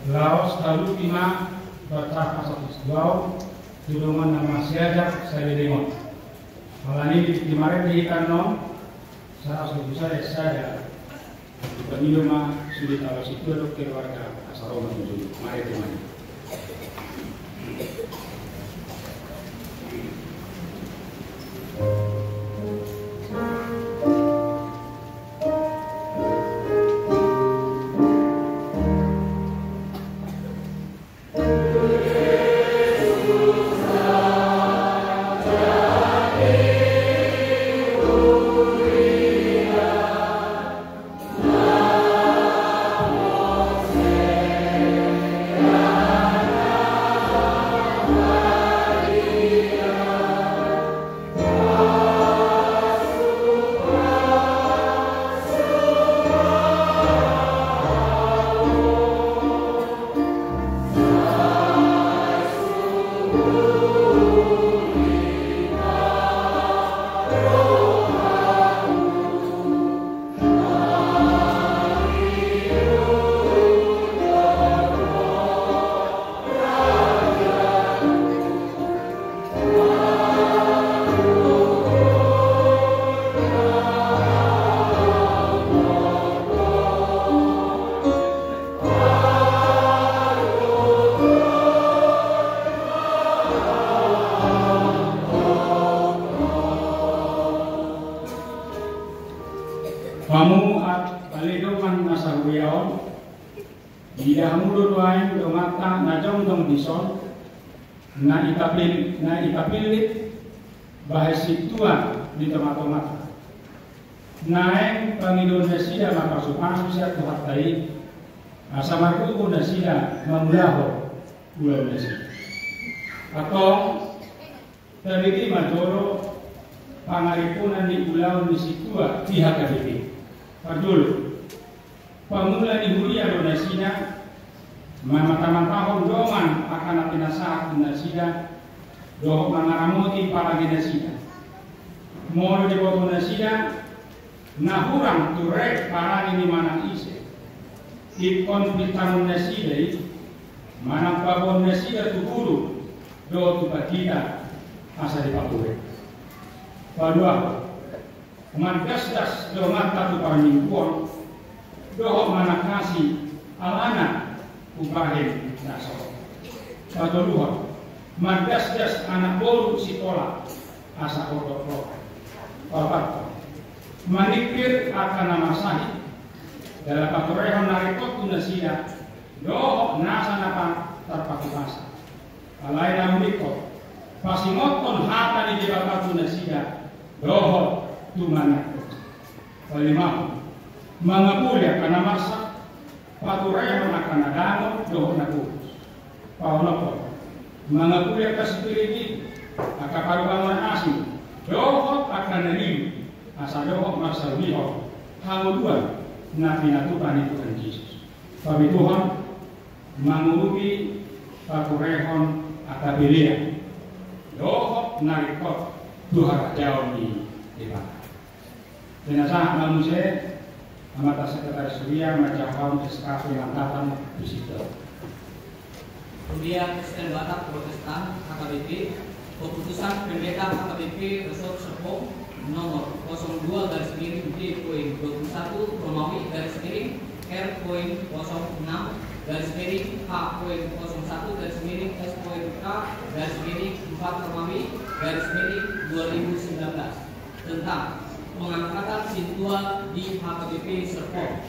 Laos Talukima Batak Asatus Duau Juduman nama siajak saya limot. Malani di kemarin diikan non saya susah saya pemilu mah sulit tahu situ dokter warga asal orang itu mari teman. Kamu at palidoman nasahuyaon Didahamudo doain domata na jongdong dison na ikapilit bahasituan di tomat-tomat naeng Panginoon na sila makasupaso siya tuhatay asa markuko na sila mamulaho ulang na sila atong tabigi madoro pangaripunan di ulaw ni situa pihak kabibig Pardul, pamula ni Huria do nasida, mamatamatahon doman akan atinasahat nasida, doh mangaramoti para nasida. Moro di boto nasida, nahurang turek para ini manang ise. Ipon pitangon nasida, manang pabon nasida tukuru, do tupatita asa di papure. Padua. Mandas-das domat tatu parmingkuan doh manakasi alana ubahin naso padoluha mandas-das anak boru sekolah asa kodok papat manipir akan nama sahih dalam paturehan narikot tunasida doh nasa napa terpakutasa alai namikot pasimoton hata di jebatan tunasida doh tumana palima mangapulya kana masa paturaya kana dano doh naku paunopo mangapulya kasipiriti akaparubangan asing doh akan nari asa doh masawiho hanguduan na pinatupan itu kan Yesus pamituhan mangurupi paturehon akabilia doh narikot Tuhan jauh di depan. Jenazah manusia amata sekretaris Surya Majapahit SKP Angkatan Presiden. Kemudian Kristen Batak Protestan HKBP keputusan pendeta HKBP Resort Serpong nomor 02/D.21 Romawi R.06/H.01 S.K/4 Romawi 2019 tentang pengangkatan sintua di HKBP Serpong.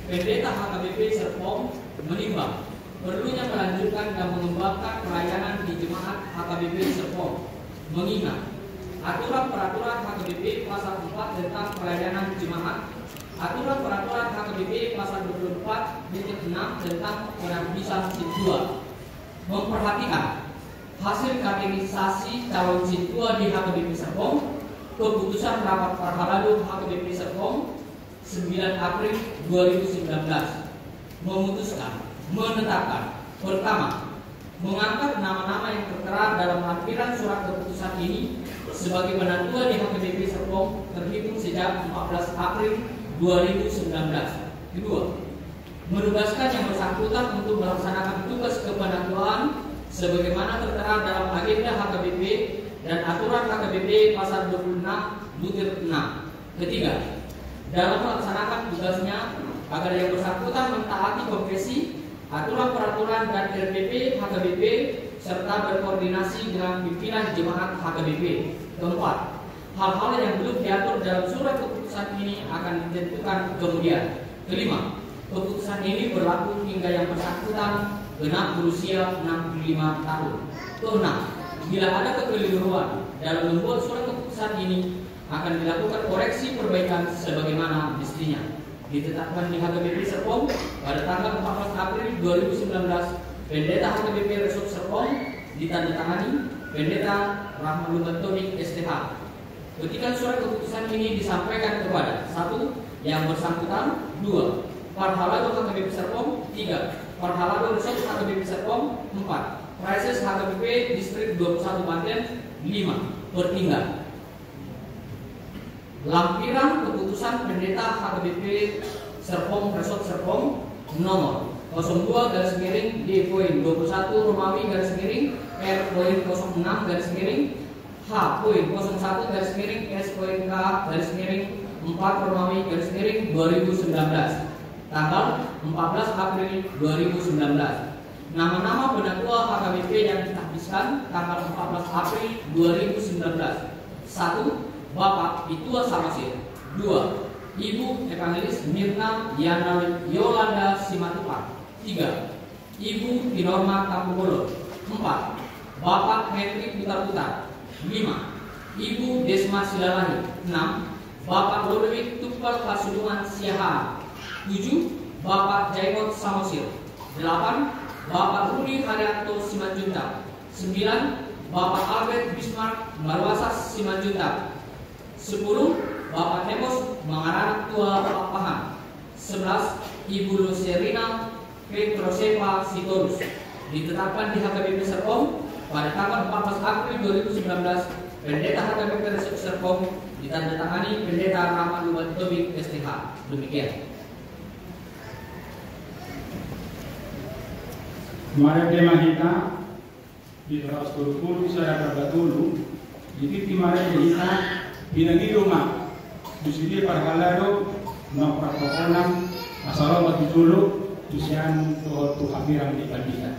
Pendeta HKBP Serpong menimbang perlunya melanjutkan dan mengembangkan pelayanan di jemaat HKBP Serpong, mengingat aturan-peraturan HKBP pasal 4 tentang pelayanan jemaat, aturan-peraturan HKBP pasal 24/6 tentang penghabisan sintua, memperhatikan hasil kaderisasi calon sintua di HKBP Serpong, keputusan rapat Parhaladu HKBP Serpong 9 April 2019 memutuskan menetapkan pertama, mengangkat nama-nama yang tertera dalam lampiran surat keputusan ini sebagai penantua di HKBP Serpong terhitung sejak 14 April 2019. Kedua, menugaskan yang bersangkutan untuk melaksanakan tugas kepenatuan sebagaimana tertera dalam agenda HKBP dan aturan HKBP pasal 26 butir 6. Ketiga, dalam melaksanakan tugasnya agar yang bersangkutan mentaati konvensi, aturan peraturan dan RPP HKBP serta berkoordinasi dengan pimpinan jemaat HKBP. Keempat, hal-hal yang belum diatur dalam surat keputusan ini akan ditentukan kemudian. Kelima, keputusan ini berlaku hingga yang bersangkutan genap berusia 65 tahun. Keenam, bila ada kekeliruan dalam membuat surat keputusan ini akan dilakukan koreksi perbaikan sebagaimana mestinya. Ditetapkan di HKBP Serpong pada tanggal 14 April 2019, Pendeta HKBP Resort Serpong ditandatangani Pendeta Rahman Lubantonik STH. Petikan surat keputusan ini disampaikan kepada 1. Yang bersangkutan, 2. Parhalado HKBP Serpong, 3. Parhalado Resort HKBP Serpong, 4. Prises HKBP Distrik 21 Banten, 5. Pertinggal. Lampiran keputusan Pendeta HKBP Serpong Resort Serpong nomor 02/D.21 Romawi/R.06/H.01/S.K K/4 Romawi/2019 tanggal 14 April 2019. Nama-nama penatua HKBP yang ditahbiskan tanggal 14 April 2019. 1. Bapak Itua Samosir. 2. Ibu Evangelis Mirna Yana Yolanda Simatupang. 3. Ibu Dinorma Tampugolo. 4. Bapak Henry Putar-Putar. 5. Ibu Desma Silalahi. 6. Bapak Lodewik Tupal Kasudungan Siahaan. 7. Bapak Jaimot Samosir. 8. Bapak Rudi Haryanto Simanjuntak. 9. Bapak Albert Bismarck Marwasas Simanjuntak. 10. Bapak Hemos Mangarana Tua Papahan. 11. Ibu Lucerina Petrosepa Sitorus. Ditetapkan di HKBP Serpong pada tanggal 14 April 2019. Pendeta HKBP Serpong ditandatangani Pendeta Rahman Lubantonik STH. Demikian. Kemarin tema kita di 120 saya kata dulu jadi kemarin kita binagi rumah di sini Parhalado no protokolam masalah waktu dulu tusian tu hampir di kita.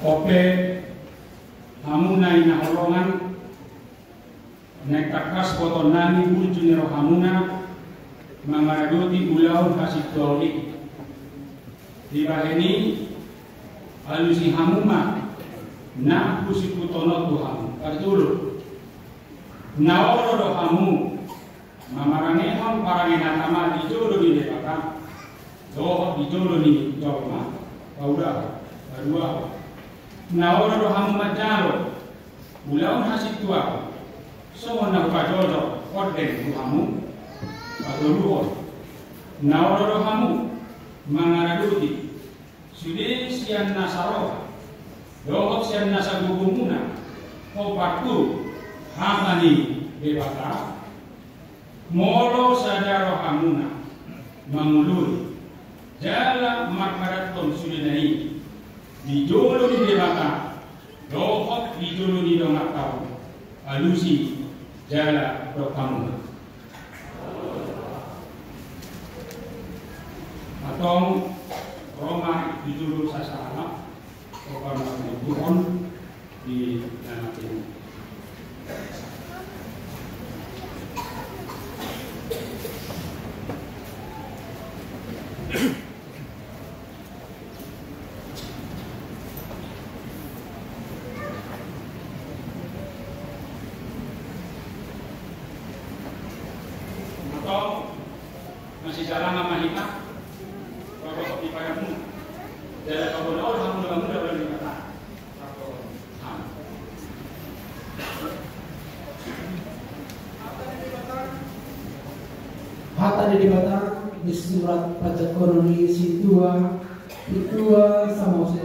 Oke, hamuna ina holongan nekakas potonani bulcunero hamuna mangaradoti ulau kasih tuauli di baheni alusi hamuma na kusi putono tuhamu kartulu naoro do hamu mamarane ham parane natama di jodo di debaka doh di jodo ni joma pauda badua naoro do hamu majalo ulaun hasik tua so na upajojo orden Tuhamu atau luhur. Naoro hamu mangaraduti sude sian nasaroha dohot sian nasagugumuna opatu hamani debata molo sadaro hamuna manguluri jala marmaraton sudenai dijolo di debata dohot dijolo di dongatau alusi jala dokamuna atau Roma dijulu sasana program Tuhan di dalam ini. Atau masih jalan mahita di padamu dari kamu orang muda-muda berkata Hata dibata di surat pajak koroni situa samose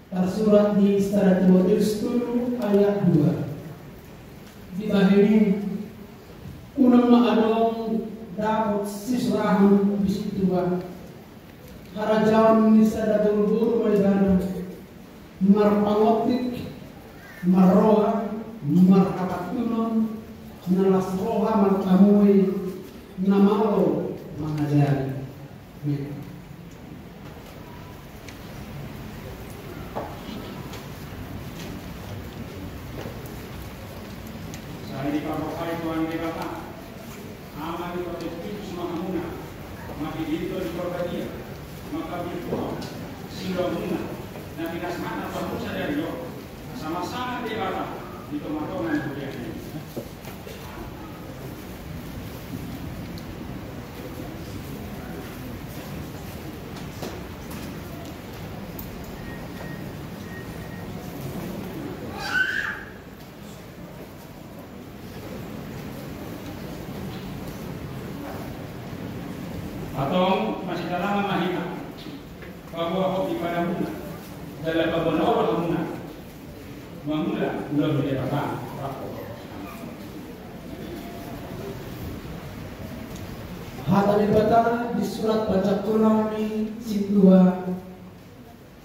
tersurat di Setara Timotius 10 ayat 2 dibahini unang maadong dapat sisrahan bisitua harajawan Setara Tulbur maidana marpangotik marroha markapatunon nalas roha markamui namalo mengajari. Saya di parokai Tuhan dikata amal di proteksi semamuna maka itu di korbatia maka berdoa silomuna nabi nasmana bangsa dari yo sama-sama dikata di tomatongan dunia ini. Atau masih dalam mahina bahwa hobi pada muna dalam beberapa muna memula belum dikatakan Hata dibata di surat baca Qurani situa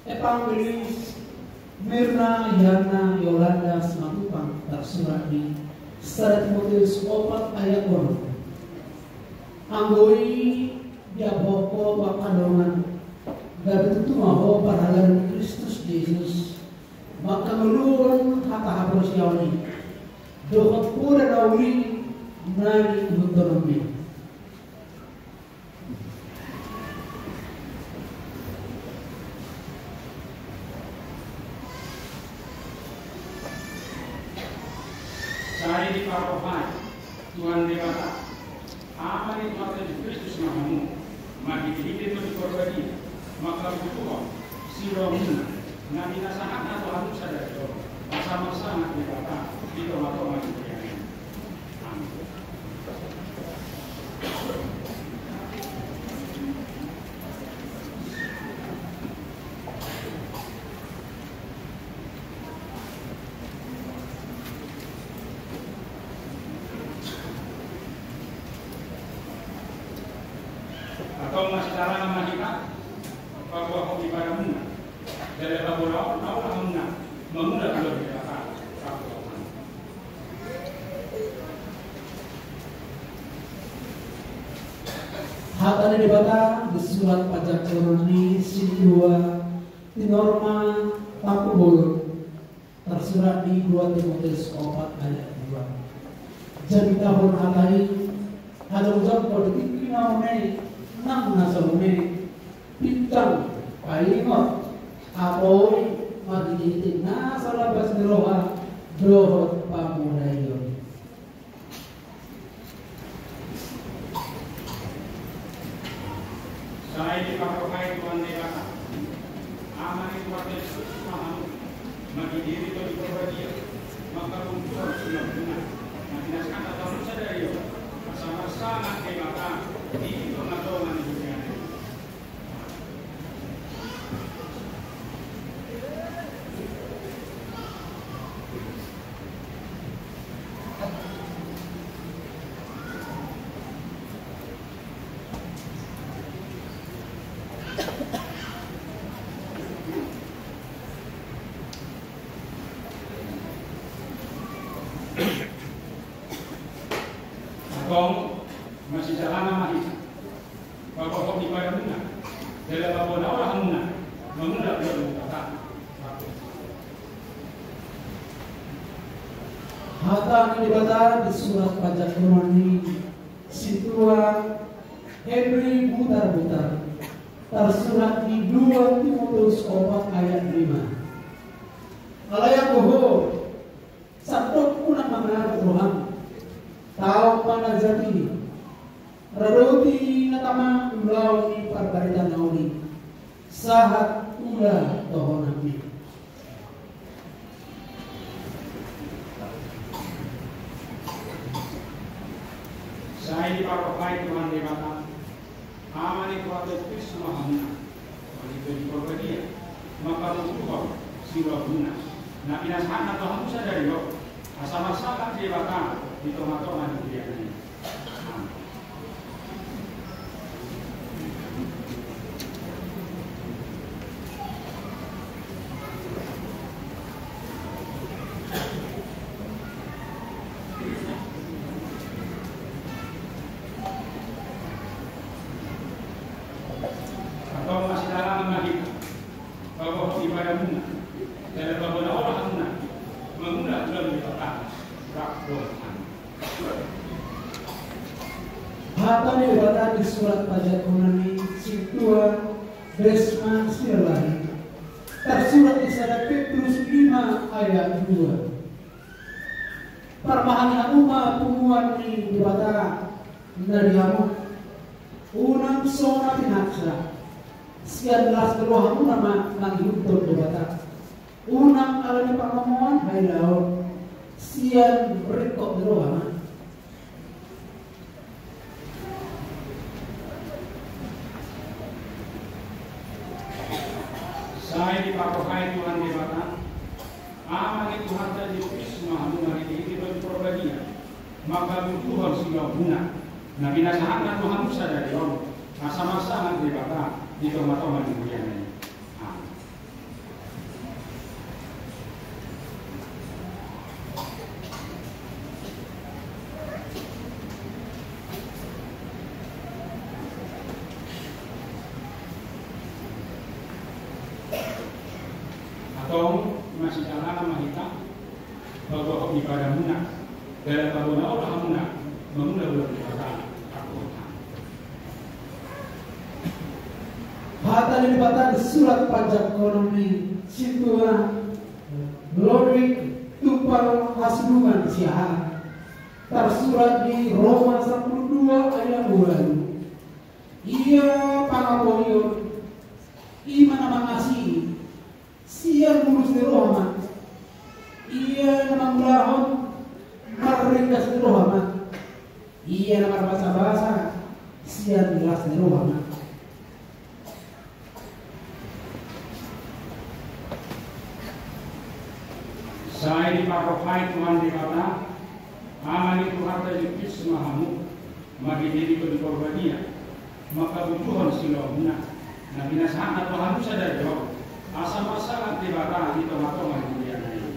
Evangelis Mirna Yana Yolanda Sematupang tersurat di Setara Timotius 4 ayat 2 Anggoi dia boko bakadongan dari itu maho paralan Kristus Yesus maka meluun hata hapus yauni dohot pura dauli nani butonomi saya di parokai Tuhan dikata apa itu mata di Kristus namamu maka dikit itu dikorbani maka butuh siromuna nabi nasahat atau anu sadar itu sama-sama dikata di tomat-tomat itu yang atau masih cara memandikan bahwa hobi pada muna dari laboratorium tahu muna memuna kalau dikatakan hata dibata di surat pajak Qurani situa di norma tapu bolu tersurat di 2 Timotius 4 ayat 2 jadi tahun hatari ada ujar politik kinaunai nang nasalune pitang paingot apoy magigitin na sa labas ni Roha drohot pamunayon. Saya di parokai Tuhan dikata aman itu wakil Kristus mahamu magi diri itu diperbadia maka kumpul sudah benar Nakinaskan atau sadari sama-sama kemaka di tengah-tengah dunia. Kong masih jalan masih kalau di pada mana dalam babon orang mana belum kata Hata ini dibaca di surat pajak Romawi situa Hebri butar-butar tersurat di 2 Timotius 4 ayat 5. Kalau yang bohong sabtu punang mengenal Tuhan tahu mana jati Radoti natama ulau ni parbaritan nauli sahat ula tohon nabi. Saya di parokai Tuhan Dewata amani kuatnya semua hamna itu di korbadia maka Tuhan siwa guna nah binasaan atau hamusa dari lo asal-asalan Dewata di tengah-tengah dunia ini. Atau masih dalam lagi bahwa ibadah muna dan bahwa orang muna mengundang dalam kata rakdohan. Hata ini dibaca di surat pajak Romawi situa Besma Sirlahi tersurat di sana Petrus 5 ayat 2. Permahani umat pumuan ini dibaca dari hamu unang sona pinaksa sekian belas keluhan nama nang hidup dibaca unang alami pamamuan hai laut sian berikut beruang. Saya di parokai Tuhan Dewata amani Tuhan jadi semua hamna ini berprobadia maka Tuhan sudah guna nah binasaan Tuhan Musa dari orang masa-masa Dewata di tengah-tengah dunia ini. Atau masih jalan nama kita bahwa ibadah muna dalam bangunan orang muna mengundang belum dikata aku. Hata ini dibaca di surat pajak Romawi situa Lodwig Tupal Hasdungan Siahan tersurat di Roma 12 ayat 2. Ia pangapoyon iman mangasi siar mulus di Roma ia namang lahon marringkas di Roma ia namang bahasa-bahasa siar jelas di Roma. Saya di parokai Tuhan Dewata amani Tuhan jadi semua hamu magi diri berkorbadia maka Tuhan silau guna nah binasaan Tuhan Musa dari jauh asal-asalan Dewata di tengah-tengah dunia ini.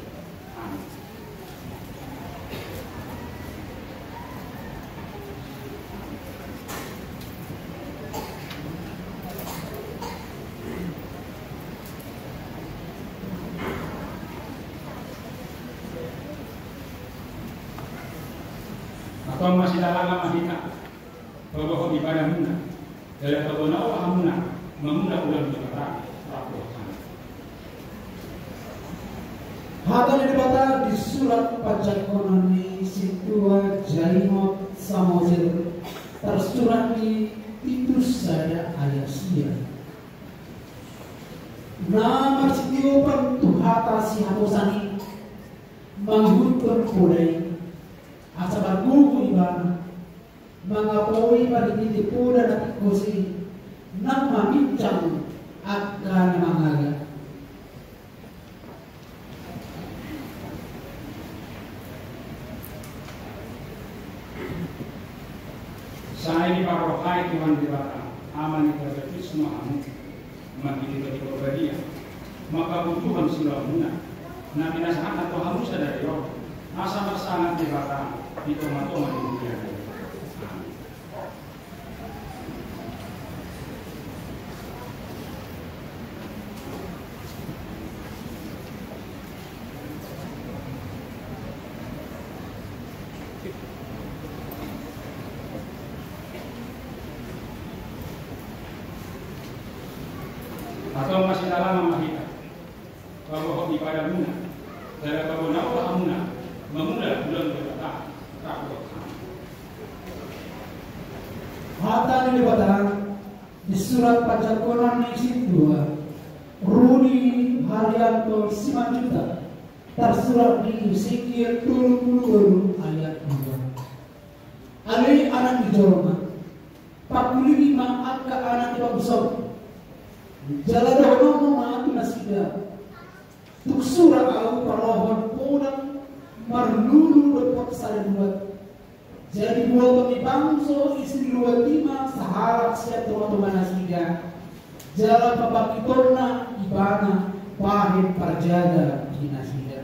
Atau masih dalam nama kita bahwa ibadah muna dalam bangunan Allah muna mengundang ulang berkata rakdohan. Hata ini dibaca di surat pajak Romawi situa Jaimot Samosir tersurat di Titus saya ayat sian. Nama sitiopan tu hata si hamusani manghutun pulai asa oi paligiti pura na kosi nang mamincang akan mangaga. Saya ini parokai Tuhan Dewata, aman kita semua mati kita berbahagia. Maka butuhan silamuna, nabi nasihat atau harus ada yo, asa sangat Dewata di tomat-tomat di dunia. Atau masih dalam kita kalau ibadah muna dari kabunau amuna memula bulan berkata takut. Hata ni dibatakan di surat Pacakonan isi 2 Rudi Haryanto Simanjuta tersurat di Sikir 20 ayat 2. Ali anak di Jorma 45 angka anak di Bangsok Jalan dono mati nasida. Tuk surah au parohon podang marlulu depot sare buat. Jadi buat kami bangso istri 25 saharat siap teman-teman nasida. Jalan papakitona ibana pahit parjaga di nasida.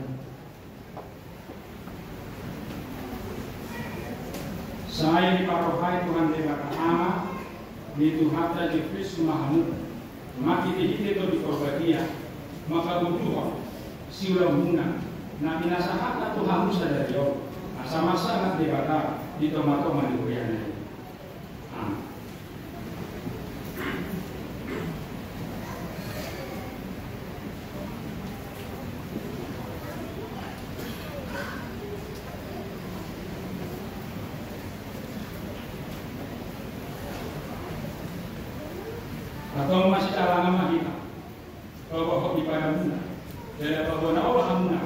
Saya diparohai Tuhan Dewata Allah di Tuhan dan di Kristus Mahamud. Maki dihiti itu di korbatia, maka butuh siulang muna. Nabi nasahat atau harus ada jauh. Sama sangat dibata di tomat-tomat di kuriannya. Atau masih calangan kita kalau di pada muna dan apabila Allah muna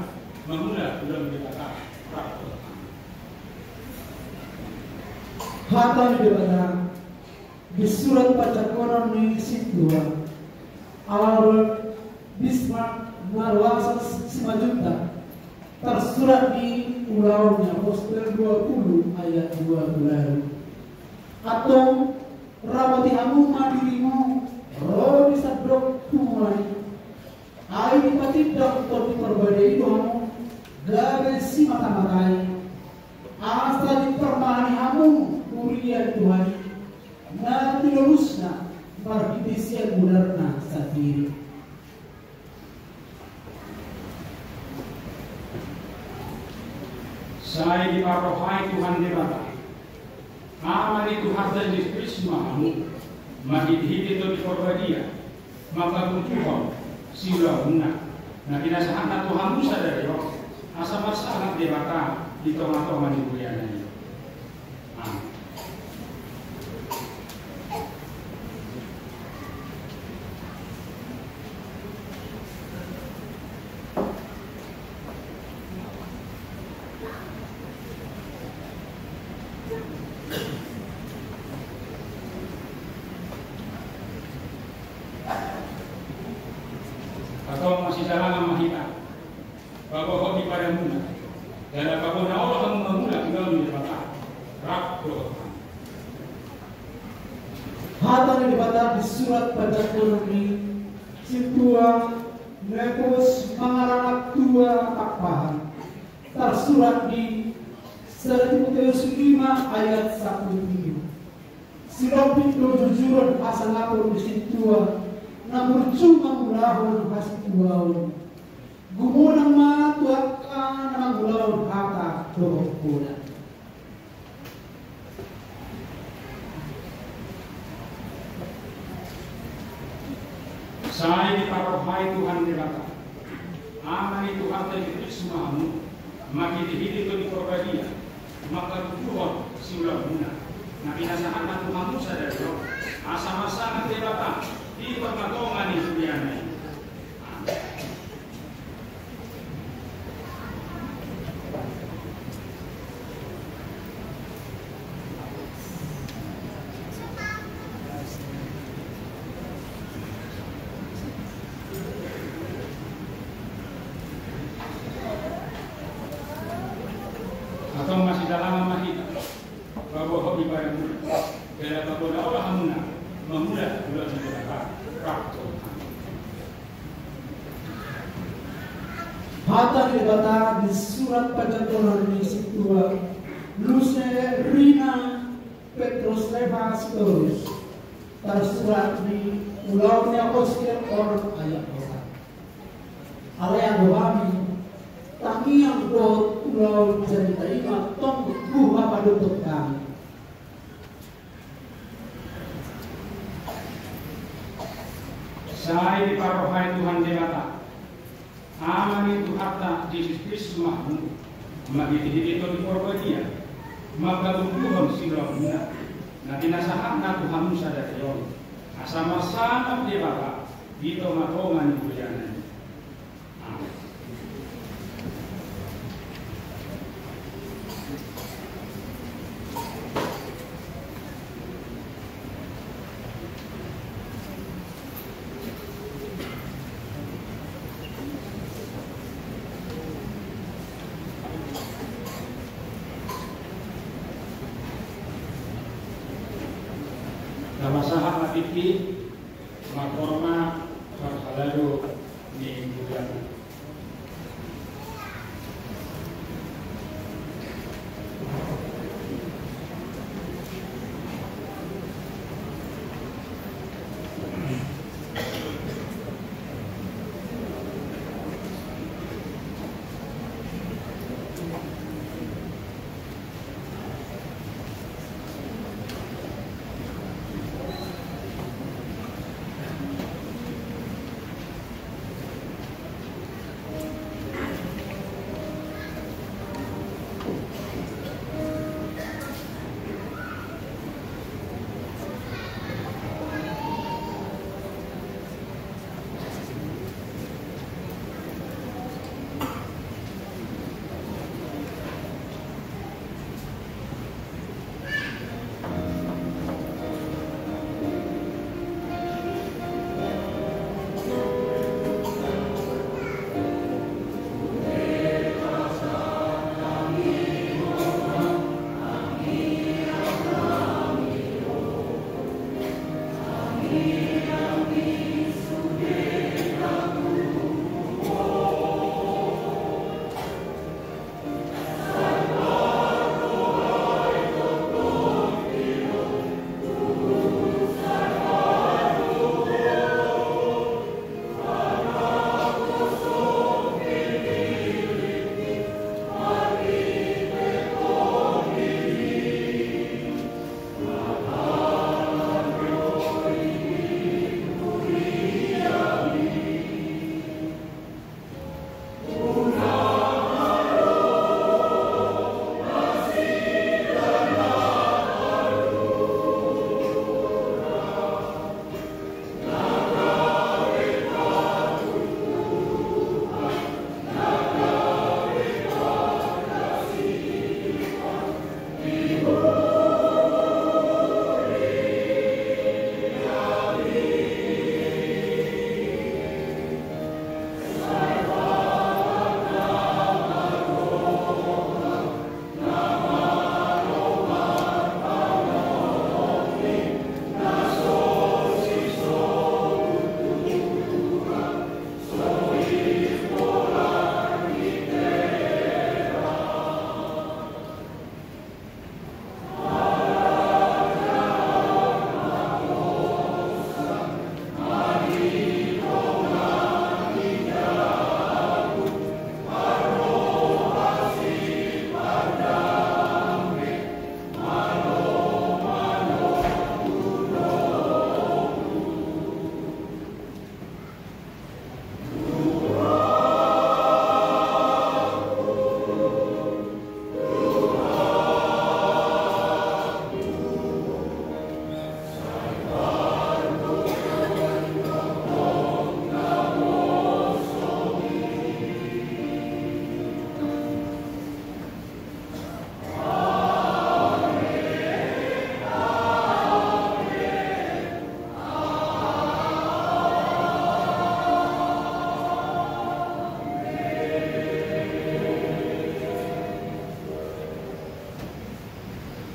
memula belum dikatakan Hata ni dibatakan di surat Pacakonan isi 2 awal Bismarck Marwasa Simanjuta tersurat di ulaunya Postel 20 ayat 12 atau rawati hamuma dirimu roh bisa dok tumai ai dipatidok untuk diperbadai doamu gabe si mata-matai asa dipermani hamu kuliah Tuhan nanti lulusna barbidisia gunarna sendiri. Saya diparohai Tuhan Dewata amal itu harta di Kristus Mahamud. Maki dihiti itu di korbadia, maka butuh siulah guna. Nah kita sahat Tuhan Musa dari yo, asa sangat dewata di tengah-tengah di kuliahnya. Atau masih dalam nama kita bahwa di pada muna dan apapun Allah akan memula tinggal di depan rakto. Hata ni dibatakan di surat Pacakonan Situa Nepos Mangaranak 2 Takpahan tersurat di 1 Timotius 5 ayat 1-7. Silopit lo jujuran asa ngapur di situa namun cuma mulahun hasil tuaun gumunang matuakan namang mulahun haka dohok kuna. Saya diparohai Tuhan Dewata aman itu harta di Mahamud. Maki dihiti itu di korbadia, maka butuh siulah guna. Nabi nasahat Tuhan Musa dari yo, asa sangat dewata di permatongan di dunia. Kaya kapag olah hamuna memula bulan mereka rakto. Hata dibata di surat Pajantonan di situa Luse Rina Petrus Levas terus tersurat di ulaunya Oscar orang ayat orang. Area doami tangi yang dot ulau cerita ima tong buha padutut kami. Saya diparohai Tuhan Dewata. Aman itu harta Yesus Kristus mahmu. Magiti itu di korbagia. Maka Tuhan silau benar. Nanti nasahat na Tuhan sadar yon. Sama-sama Dewata. Dito matongan bujanan. Amin. Namasaha matiki makorma harhalalu ni bulan.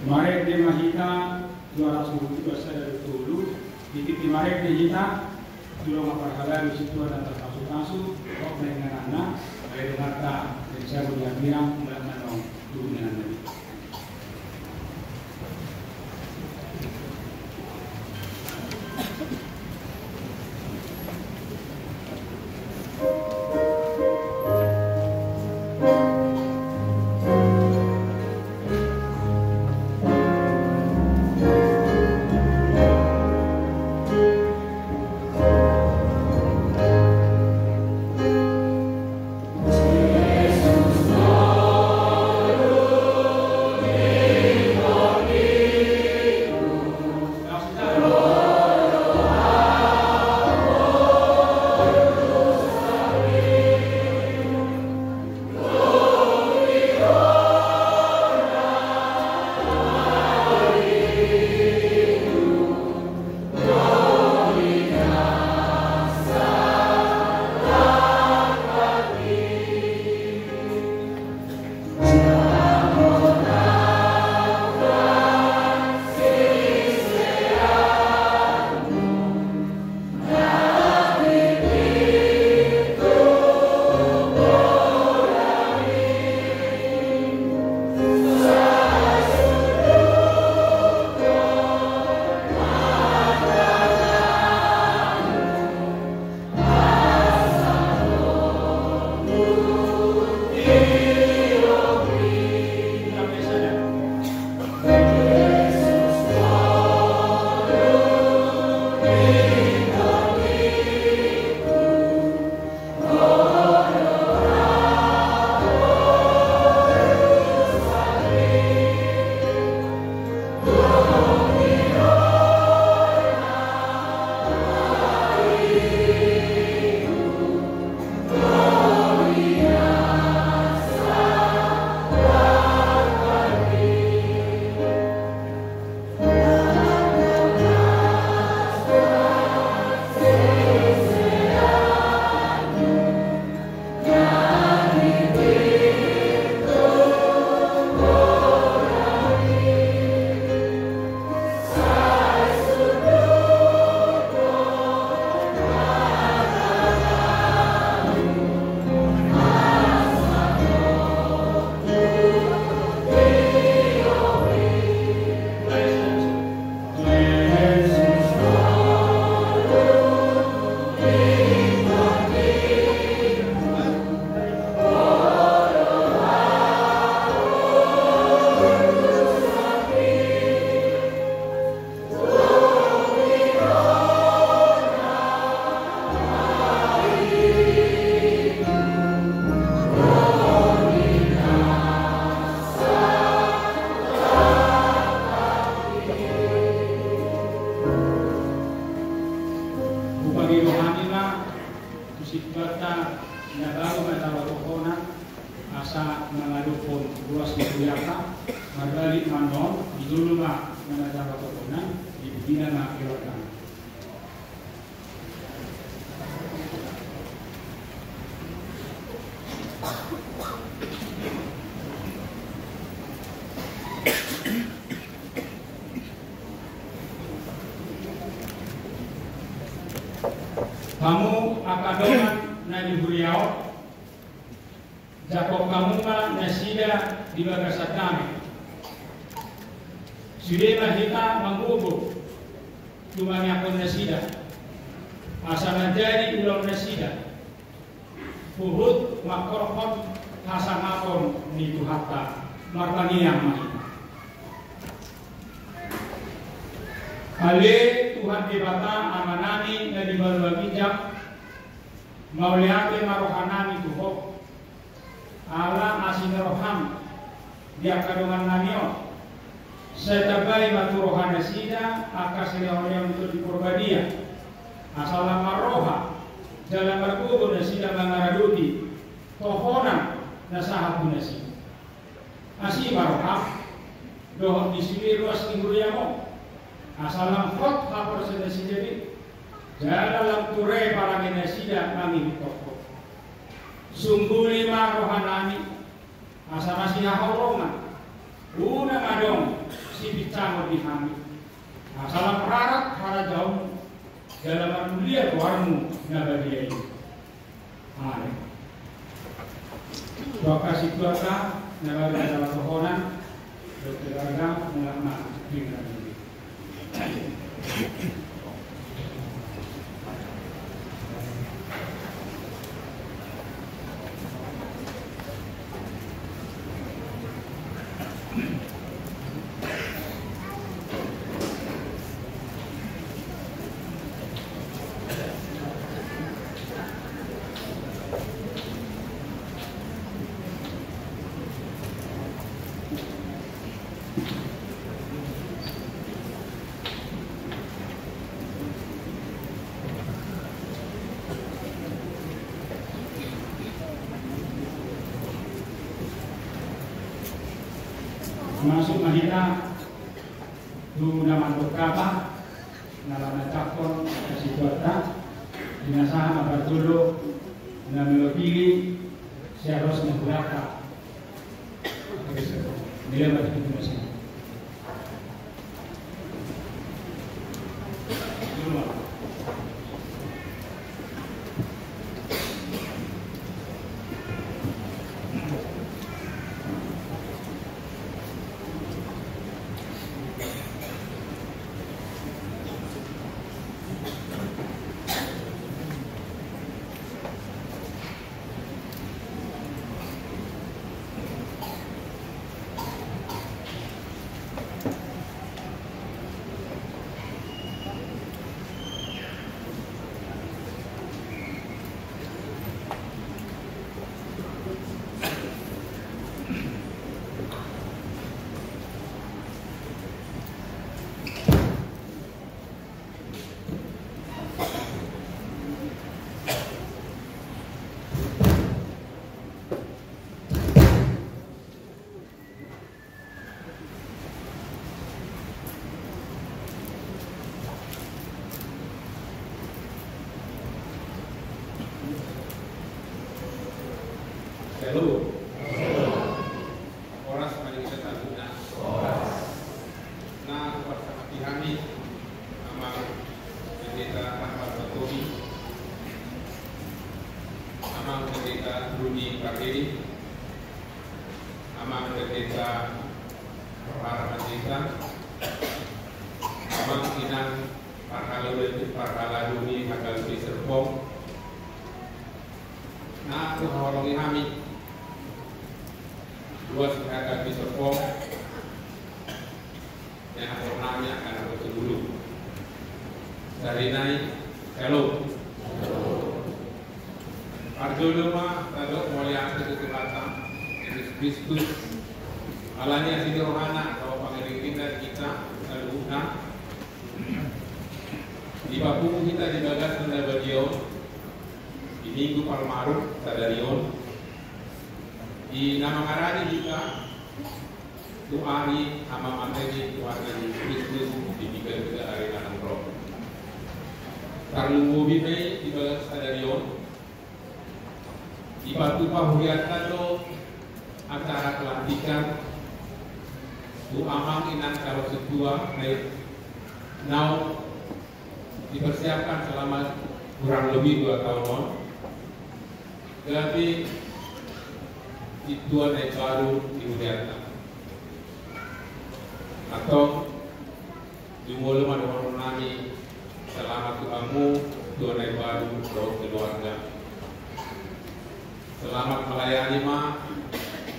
Mari di mahita 200 dari dulu di timarek digital dulu memperhalal di situ dan terkasu-kasu kok dengan anak dari kata dari saya punya bilang melakukan dulu dengan nabi. Kamu akadoman na di Buriao, Jakob kamu ma nasida di Bagasatami. Sudah kita mengubur cumanya pun nasida. Asal menjadi ulang nasida. Puhut makorhon hasanapon ni Tuhata martaniyang mahina. Ale Tuhan dibata amanani na di balwabijak mauliate marohanami Tuhan ala asin roham dia kadungan nanio setabai maturohana sida akas leon untuk dikorbadia asal maroha dalam berkubu nasida mangaraduti tohona nasahat nasi asih maroham doh disini luas tingguriamo asalam khot hapor senasi jadi dalam ture para genasida kami toko sungguh lima rohanani asal masih horongan una ngadong si bicamo di kami Masalah prarat hara jauh dalam mulia warmu nabadiai. Doa kasih tuasa nabadi dalam pohonan dokter agama mengamak dengan ini. Masuk mahina du naman berkata nalan cakon kasih kuota dinasahan apa dulu na melopili seharus berapa dia berarti masih Halo. Oras mari kita taguna. Nah, bersama kami amal pendeta Ahmad Batowi, amal pendeta Rudi Pradedi, amal pendeta para pendeta, amal Kinan Parhala Duni Hakal Serpong. Nah, mengholongi kami dua sekarang di Serpong yang namanya akan aku dulu dari naik halo Arjuna mah kalau mulia ke belakang Yesus Kristus alanya si rohana kalau pangeran kita lalu di babu kita dibagas tunda beliau di minggu Palmarum Sadarion di nama ngarani jika tuari ama manteni tuarga di Kristus dibikar juga hari nanang roh karlu bime di bagas Sadarion di batu pahuriatan lo antara kelantikan tu amang inan kalau setua naik now dipersiapkan selama kurang lebih 2 tahun tapi itu naik baru di Udara atau di mulut orang nami selamat kamu dua naik baru untuk keluarga selamat melayani mah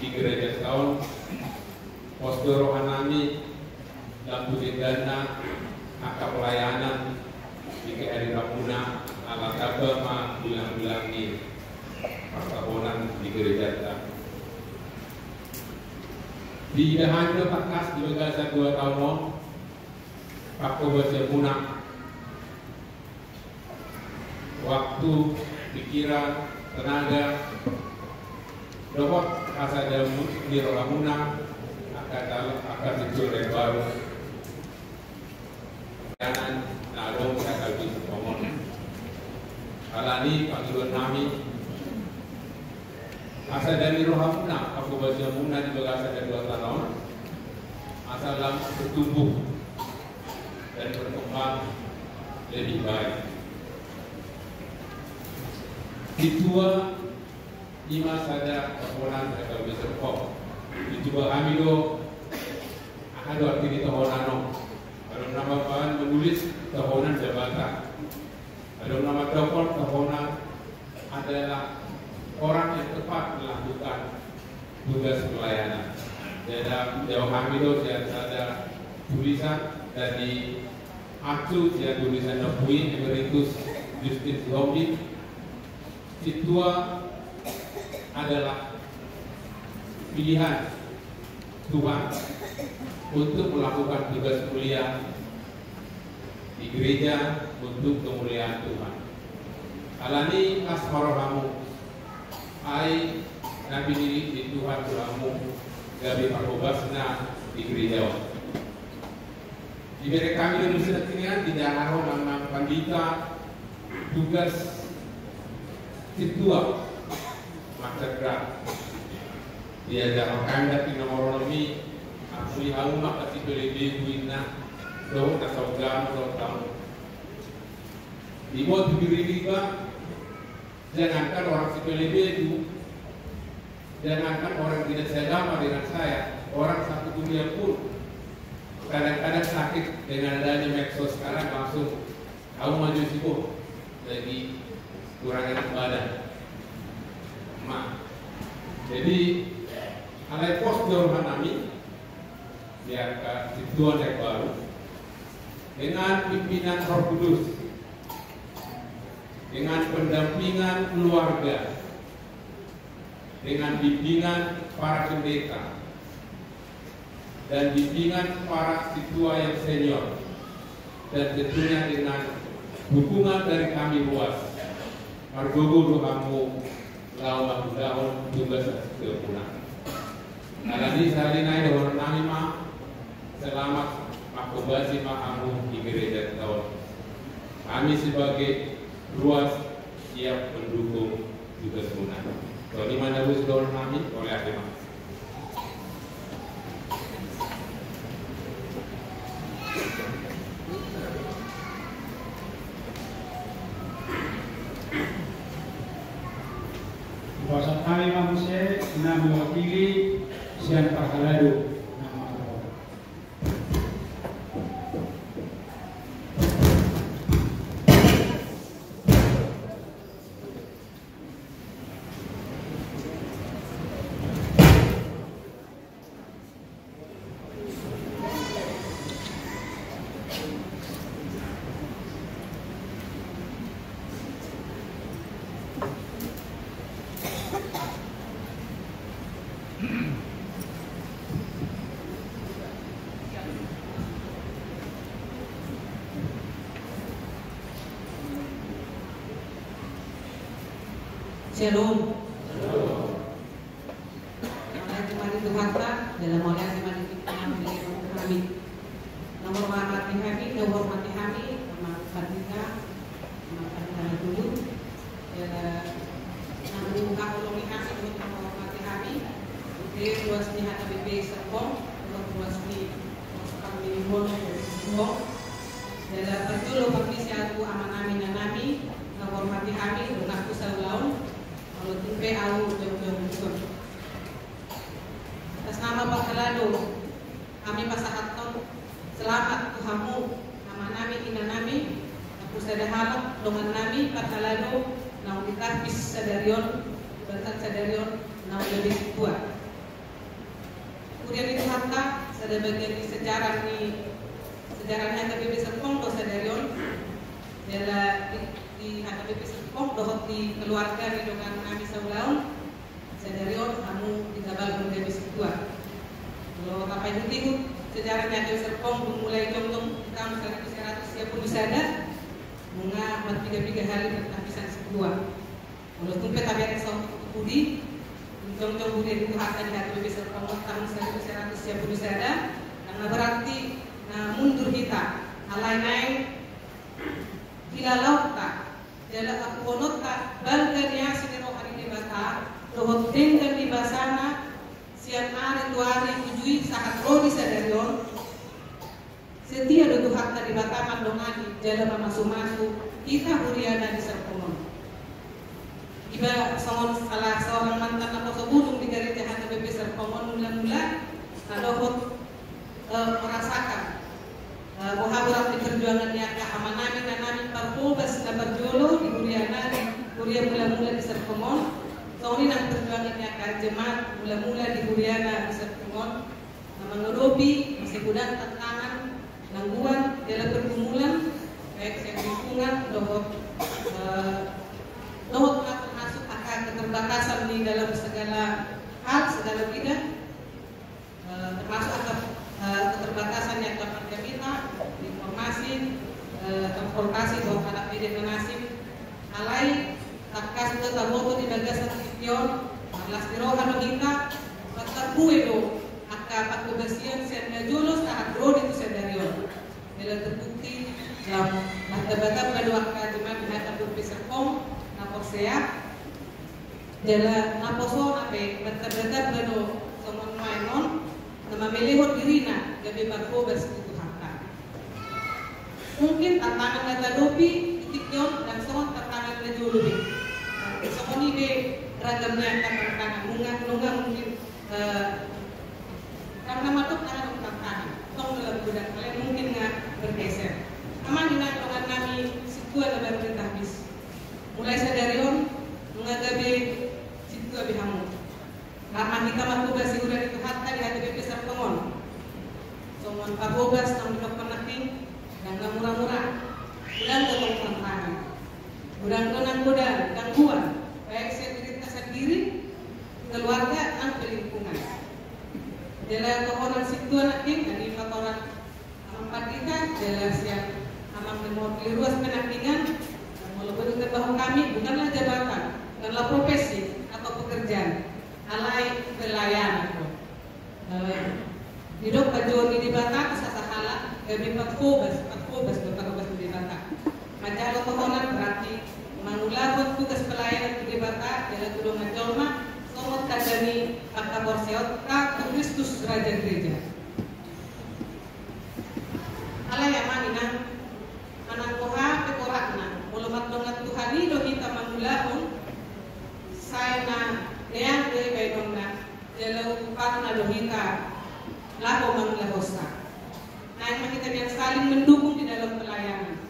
di gereja tahun postur rohanami dan budi dana angka pelayanan di KRI Ramuna ala kabar mah bilang-bilang ini pertahunan di gereja kita di dahan lepas di bagasa 2 tahun aku bersemunah waktu pikiran tenaga robot asa dalam di Ramuna akan dicuri baru kanan nadong saya bisa ngomong alani panggilan kami asal dari rohamuna aku baca muna di bagasa dari 2 tahun asal dalam bertumbuh dan berkembang lebih baik. Ditua lima saja tahunan atau beserpok. Ditua hamido ada arti tahunano. Kalau nama bahan menulis tahunan jabatan. Kalau nama telepon tahunan adalah orang yang tepat melakukan tugas pelayanan. Dalam jauh hamido ada tulisan dari aktu yang tulisan Nabui Emeritus Justin Lombi. Situa adalah pilihan Tuhan untuk melakukan tugas kuliah di gereja untuk kemuliaan Tuhan. Alani asmarohamu, ai nabi diri di Tuhan Tuhanmu, gabi pakobasna di gereja. Di bere kami di Nusa Tenggara di Daharo nama pandita tugas Situa Maksudnya dia jangan kandat di nomor lebih aku lihat mak kasih lebih buina doh kasau gam doh tahu dibuat diri juga jangankan orang sipil itu jangankan orang tidak seagama dengan saya orang satu dunia pun kadang-kadang sakit dengan adanya medsos sekarang langsung kamu maju sibuk lagi kurang enak badan. Jadi alai pos dorman kami biar situan yang baru dengan pimpinan Roh Kudus, dengan pendampingan keluarga, dengan bimbingan para pendeta dan bimbingan para situa yang senior dan tentunya dengan dukungan dari kami luas. Margogo kamu lawan daun tugas kepunan. Alani sehari naik orang nami mah selamat makobasi mahamu di gereja tahun. Kami sebagai luas siap mendukung tugas kepunan. Kalau di mana bus daun nami oleh akhirnya. Kuasa kami manusia yang mewakili Sian Pahaladu nama Allah. Shalom. Oleh kemari Tuhan dalam oleh kemari kami. Nomor menghormati kami, menghormati kami, menghormati kami dulu. Namun buka koloni kami untuk menghormati kami. Oke, luas di HKBP Serpong, luas di kami Mono. Dalam perjulu kami siatu aman amin dan nami, menghormati kami, mengaku selalu. Kalau timpe au jauh-jauh pun. Atas nama Pahaladu, kami pasahaton selamat Tuhanmu, nama nami ina nami, aku sadahalak dengan nami Pahaladu, nau ditapis sadarion, berkat sadarion, nau lebih kuat. Kemudian itu harta, sada bagian di sejarahnya KBP Serpong do sadarion, adalah di HKBP Serpong dohot di keluarga di dengan kami saulaun sedarion kamu ditabal menjadi sebuah kalau kapai hutiku sejarahnya KBP Serpong mulai jongtong tahun 1100 siapun bisa ada bunga bertiga-tiga hari bertapisan sebuah kalau tumpet tabiat sok budi jongtong budi itu harta di HKBP Serpong tahun 1100 siapun bisa ada karena berarti mundur kita alai naik kilalau tak dalam aku honot tak balkanya sinero hari di bata dohot tinggal di basana siang hari 2 hari 7 saat rodi sadarion setia do Tuhan tadi bataman dongani jalan masuk-masuk kita huriana di serpomon. Iba salah seorang mantan apa sebelum di gereja HKBP Serpomon mula-mula dohot merasakan bahwa berarti perjuangannya ke amanami nanami parpobas na berjolo di huriana di huria mula-mula di Serpomon. Tahun ini perjuangannya ke jemaat mula-mula di huriana di Serpomon. Mengerobi masih gudang tantangan nangguan dalam pergumulan baik saya lingkungan dohot termasuk akan keterbatasan di dalam segala hal segala bidang termasuk akan keterbatasan yang dapat kita informasi transportasi bahwa anak media nasib alai takas ke taboto di bagasan kipion malas dirohan kita terkue do akan kebersihan saya julos tahap road itu sedarion bila terbukti dalam bata-bata pada waktu jemaat menghadap berpisahkom napok saya jala naposo nape bata-bata pada somon mainon nama melihut dirina gabi barkobas itu hakka mungkin tantangan kata dopi titikyon dan somon tantangan na julubi somon ini ragamnya tantangan nunggah mungkin karena matuk tangan tantangan tong dalam budak kalian mungkin nggak bergeser aman dengan kami situa dalam perintah bis mulai sadarion mengagabi situa bihamu ramah kita matubas udah itu hatta di HKBP Serpomon somon pabobas nang dok penaking dan nggak murah-murah udang tolong tantangan udang godang gangguan baik saya sendiri keluarga dan lingkungan dalam kehoran situ naking dari orang empat kita dalam siang amang memori ruas penampilan walaupun itu bahwa kami bukanlah jabatan bukanlah profesi atau pekerjaan alai pelayanan hidup kajuan di Batak sasahala kami patfobas di Batak macam kehoran berarti mengulapun tugas pelayanan di Batak dalam tudung majolma somot kadani akabor seot ka Kristus Raja Gereja. Ala yang manina anak koha pekorakna mulumat dongat Tuhani do kita mangulaun saya na deang de baidonna jalau upatna do kita lako mangulahosta. Nah kita yang saling mendukung di dalam pelayanan.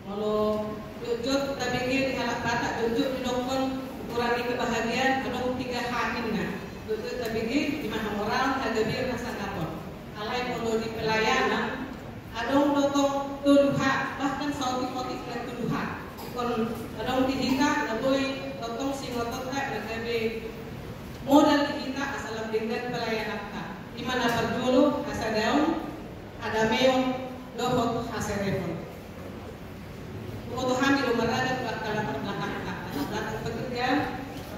Kalau jujur kita pikir di halak Batak jujur di dokon kurangi kebahagiaan atau 3 hakinna itu tabigi di mana orang agabir nasangapon alai kalau di pelayanan adong dotong tuluha bahkan sauti-sauti tuluha kon adong dihita naboy dotong singotot ka nagabe modal dihita asalam dengan pelayanan ka di mana perjolo asadaon ada meong dohot haserefon kebutuhan di rumah ada latar belakang pekerjaan,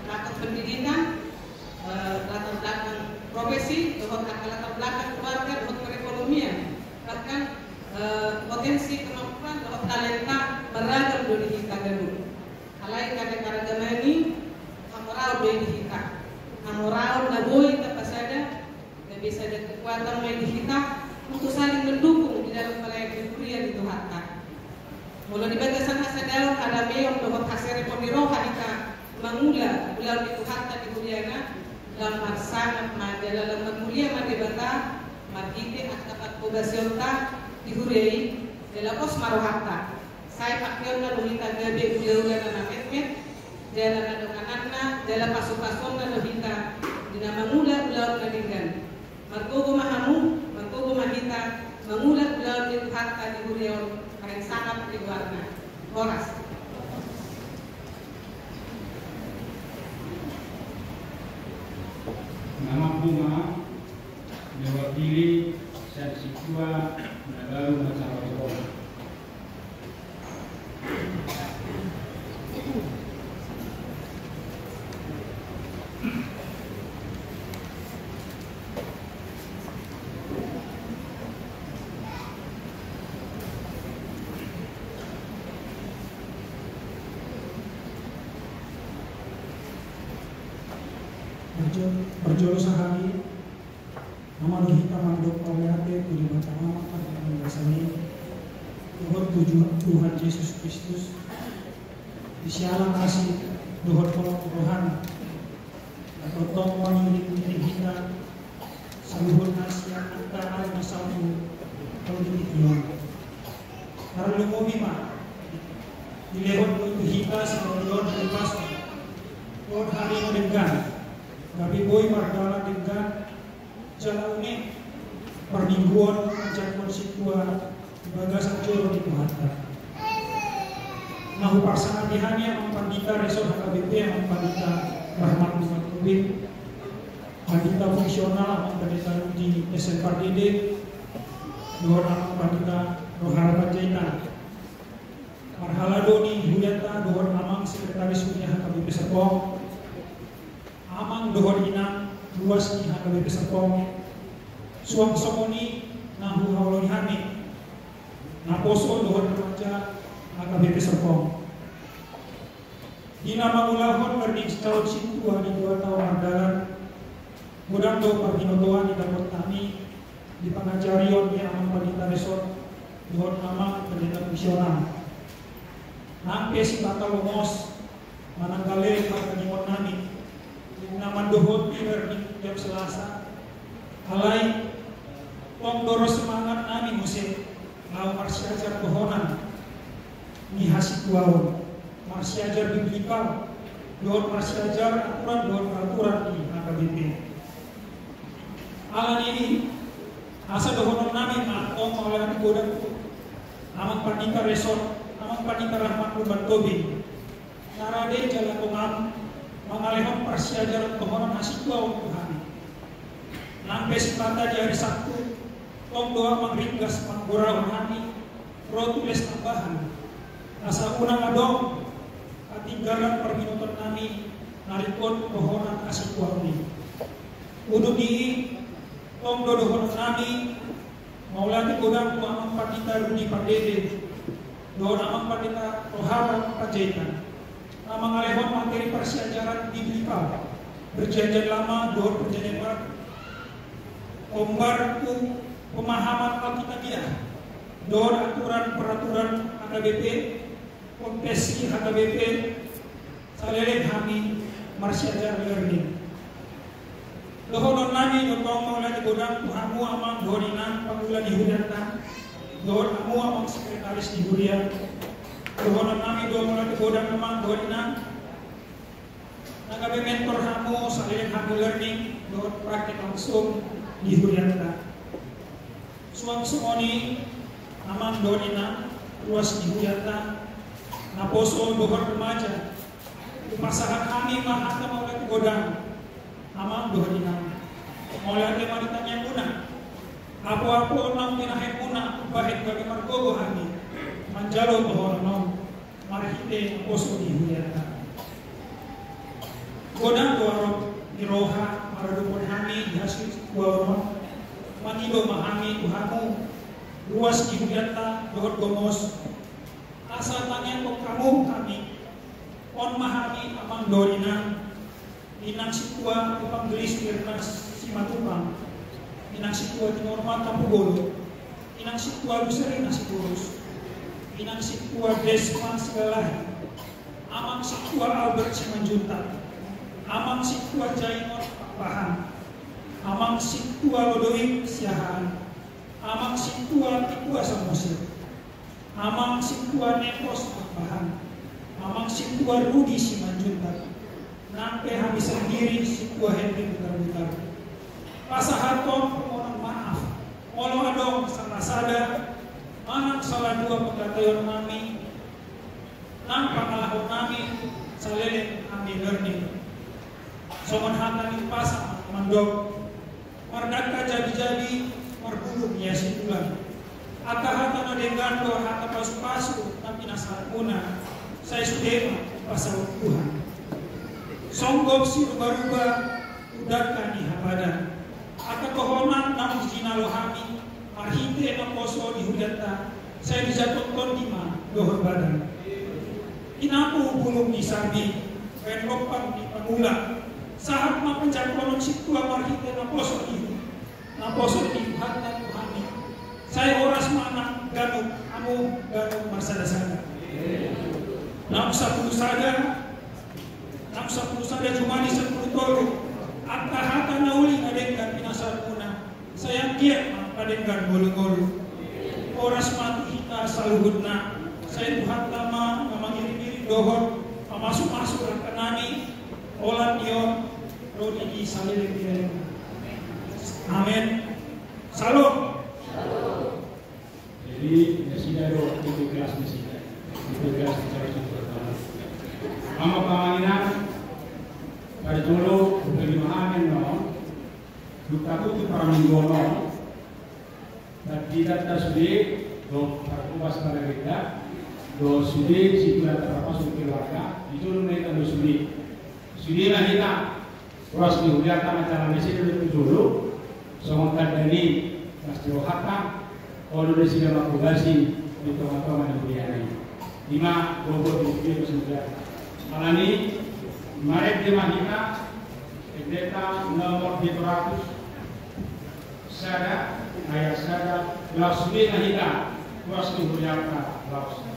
latar pendidikan, latar belakang profesi, latar belakang keluarga, perekonomian, bahkan potensi kemampuan atau talenta beragam dari kita dulu. Alai kadang-kadang ini amoral dari kita, amoral naboi apa saja, dan bisa ada kekuatan dari kita untuk saling mendukung di dalam pelayanan kuliah di Tuhan. Mula di bagasan hasadal ada meong dohot hasere pondiro hadika mangula ulang itu hatta di kuliana dalam sangat madala dalam mulia madebata magite atapat pogasyonta di hurei dalam pos marohatta saya pakyon na luhita gabe ulang na metmet jalan na dongananna dalam pasu-pasun na luhita dina mangula ulang na dengan maggogo mahamu maggogo mahita mangula ulang itu hatta di hurei yang sangat berwarna horas. Nama bunga mewakili seksi 2 Nagaru Masyarakat. Berjolo sahari nama kita mandok paliate di Batak mengasani Tuhan Yesus Kristus disialang kasih Tuhan rohani atau tong mengiring kita saluhur nasihat kita al masamu kalau dikituan karena lumumi mah dilewat untuk hika sama Tuhan berpas Tuhan hari ini dengan tapi boy margala dengan jalan ini permingguan macam konstituan bagasan joro di Tuhan. Nah, pasangan dihannya mempandita resor HKBP yang mempandita Rahmat Muhammad Rubin, pandita fungsional mempandita di SMPDD, dua mempandita Rohara Panjaitan, Marhala Doni Huyata, dua amang sekretaris Unia HKBP Serpong, amang dohor inang luas di HKBP Serpong, suang somoni nahu hauloni hani, naposo dohor remaja HKBP Serpong. Di nama ulahon berding setahun sintua di 2 tahun ardalan, mudang do parhinotoan di dapat kami di pengajarion di amang pandita resort, dohor amang pendeta fungsional. Nampe si bakal lomos mananggale pagkanyimon nami naman dohot tiber di tiap Selasa alay tong doro semangat nami musim lau marsiajar pohonan ni hasil tuawon marsiajar biblikal dohot marsiajar aturan dohot peraturan di HKBP alan ini asa dohonon nami tong maulana godang amang pandita resort amang pandita Rahmat Ruban Tobing narade jalan pengam mengalihkan persiajaran pohonan hasil tuawon Tuhan nampe sepata di hari Sabtu tong doa mangringgas manggora rohani rotules tambahan asa unang adong katinggalan perminutan nami narikon pohonan hasil tuawon uduk di tong dodohon nami maulati godang ku amang pandita Rudi Pandede doon amang pandita Rohara Panjaitan amang alehon materi persiajaran di Blikal berjanjian lama doon perjanjian baru ombar ku pemahaman Alkitabiah doon aturan peraturan HKBP konfesi HKBP saleleng kami marsiajar learning dohonon nami dotong maulati godang tuhamu amang dohoninan panggula di hudatan dohon amu amang sekretaris di hurian dohonon nami dohon maulati godang amang dohoninan nagabe mentor hamu saleleng hamu learning dohon praktek langsung di hurian suang sumoni amang dohoninan luas di hurian naposo dohon remaja pasangan kami mahata maulati godang amang dohoninan maulati manitanya muna apo-apo nang pinahen muna bahit bagi margogo hani manjalo tohonon marhite poso di huyata godang doaro diroha maradupon hani dihasil kuwaron manido mahami tuhamu luas di huyata dohot gomos asal tanya kok kamu kami on mahami amang dohoninan inang situa upang gelis tirnas simatupang inang situa tinorma Kapugolo inang situa Luserina Siturus inang situa Desma Segalahi amang situa Albert Simanjunta amang situa Jainor Pahan amang situa Lodoik Siahaan amang situa Tikua Samosir amang situa Nepos Pahan amang situa Rudi Simanjunta nampe habis sendiri si tua Henry butar-butar pasahaton permohonan maaf walau adong sama sada anak salah dua pegatayon nami nampak alahon nami saleleng kami learning soman hatani pasang mandok mardaka jadi-jadi marbulung ya situlan akahata nadengan doa hata pasu-pasu tapi nasahat muna saya sudah pasal Tuhan songgok si rubah-rubah udarkan di habadan akan kehonan namun zina lohami marhite na poso di hudata saya dijatuhkan di ma dohor badan inapu bulung di sabi penlopan di pangula saat ma penjatuhan si tua marhite na poso di hudata tuhani Saya oras mana ganu, amu ganu marsada-sada. Namu 10 sada cuma di 10 tolu. Hata nauli ngadengan pinasar muna. Saya kiat ngadengan golu-golu. Oras matu hita saluhutna. Saya Tuhan lama ngiri-ngiri dohon. Masuk-masuk ke nami. Olat nion. Rodi di saliling. Amin. Salam. Jadi sudah itu kelas musik. Itu kelas pertama. Mama panganinan pada dulu bagaimana no, luka itu perang gono, dan tidak tersudi, do perkuas mereka, do sudi situasi terpaksa keluarga, itu mereka do sudi lah kita, terus diuliakan acara misi dulu, sementara dari pasti hakam, kalau dari sini makugasi di teman-teman yang beriani, 5 20 sudah, malam ini. Mari kita pendeta nomor 700 sada ayat sada langsung kita kuas kuliahkan langsung.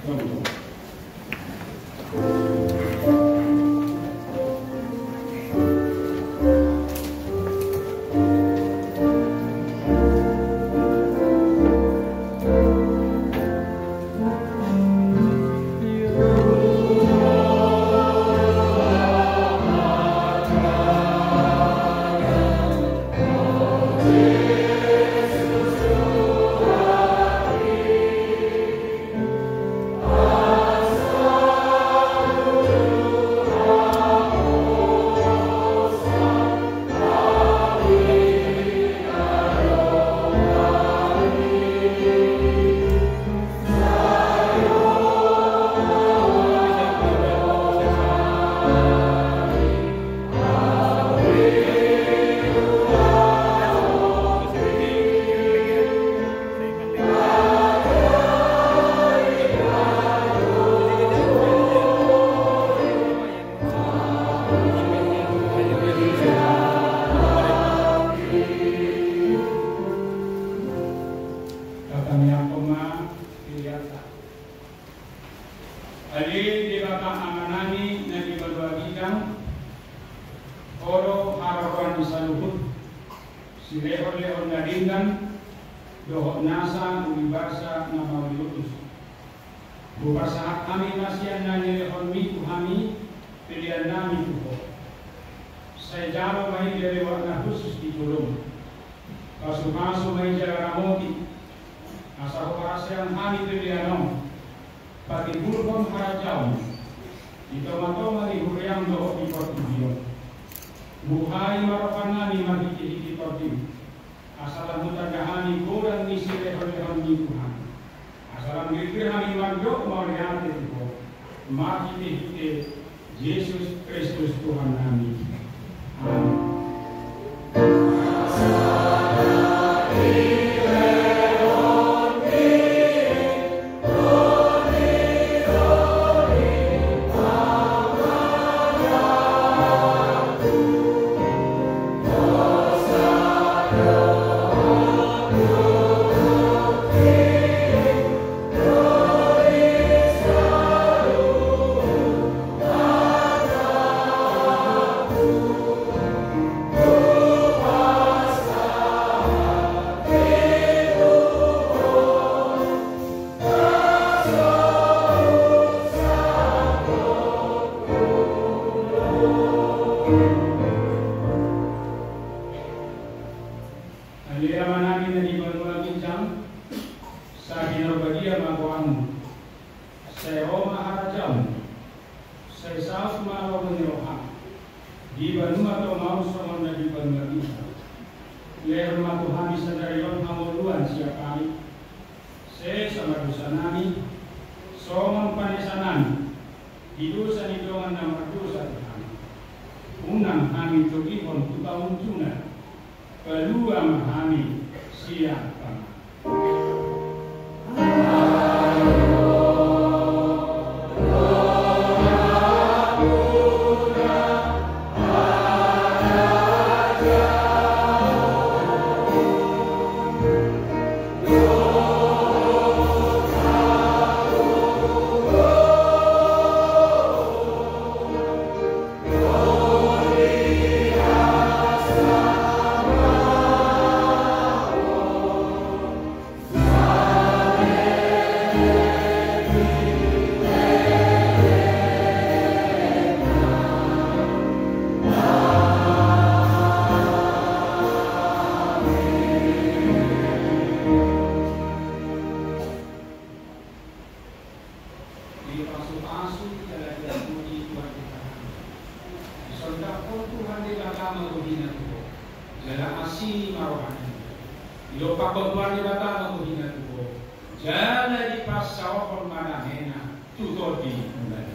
Yesus Kristus Tuhan kami. Amin. Oh di pasu-pasu dalam puji Tuhan kita. Sondak pun Tuhan di agama kuhina tuho. Dalam asih marohani. Ilo pakot Tuhan di agama kuhina tuho. Jala di pasawakon manahena tuto di mulai.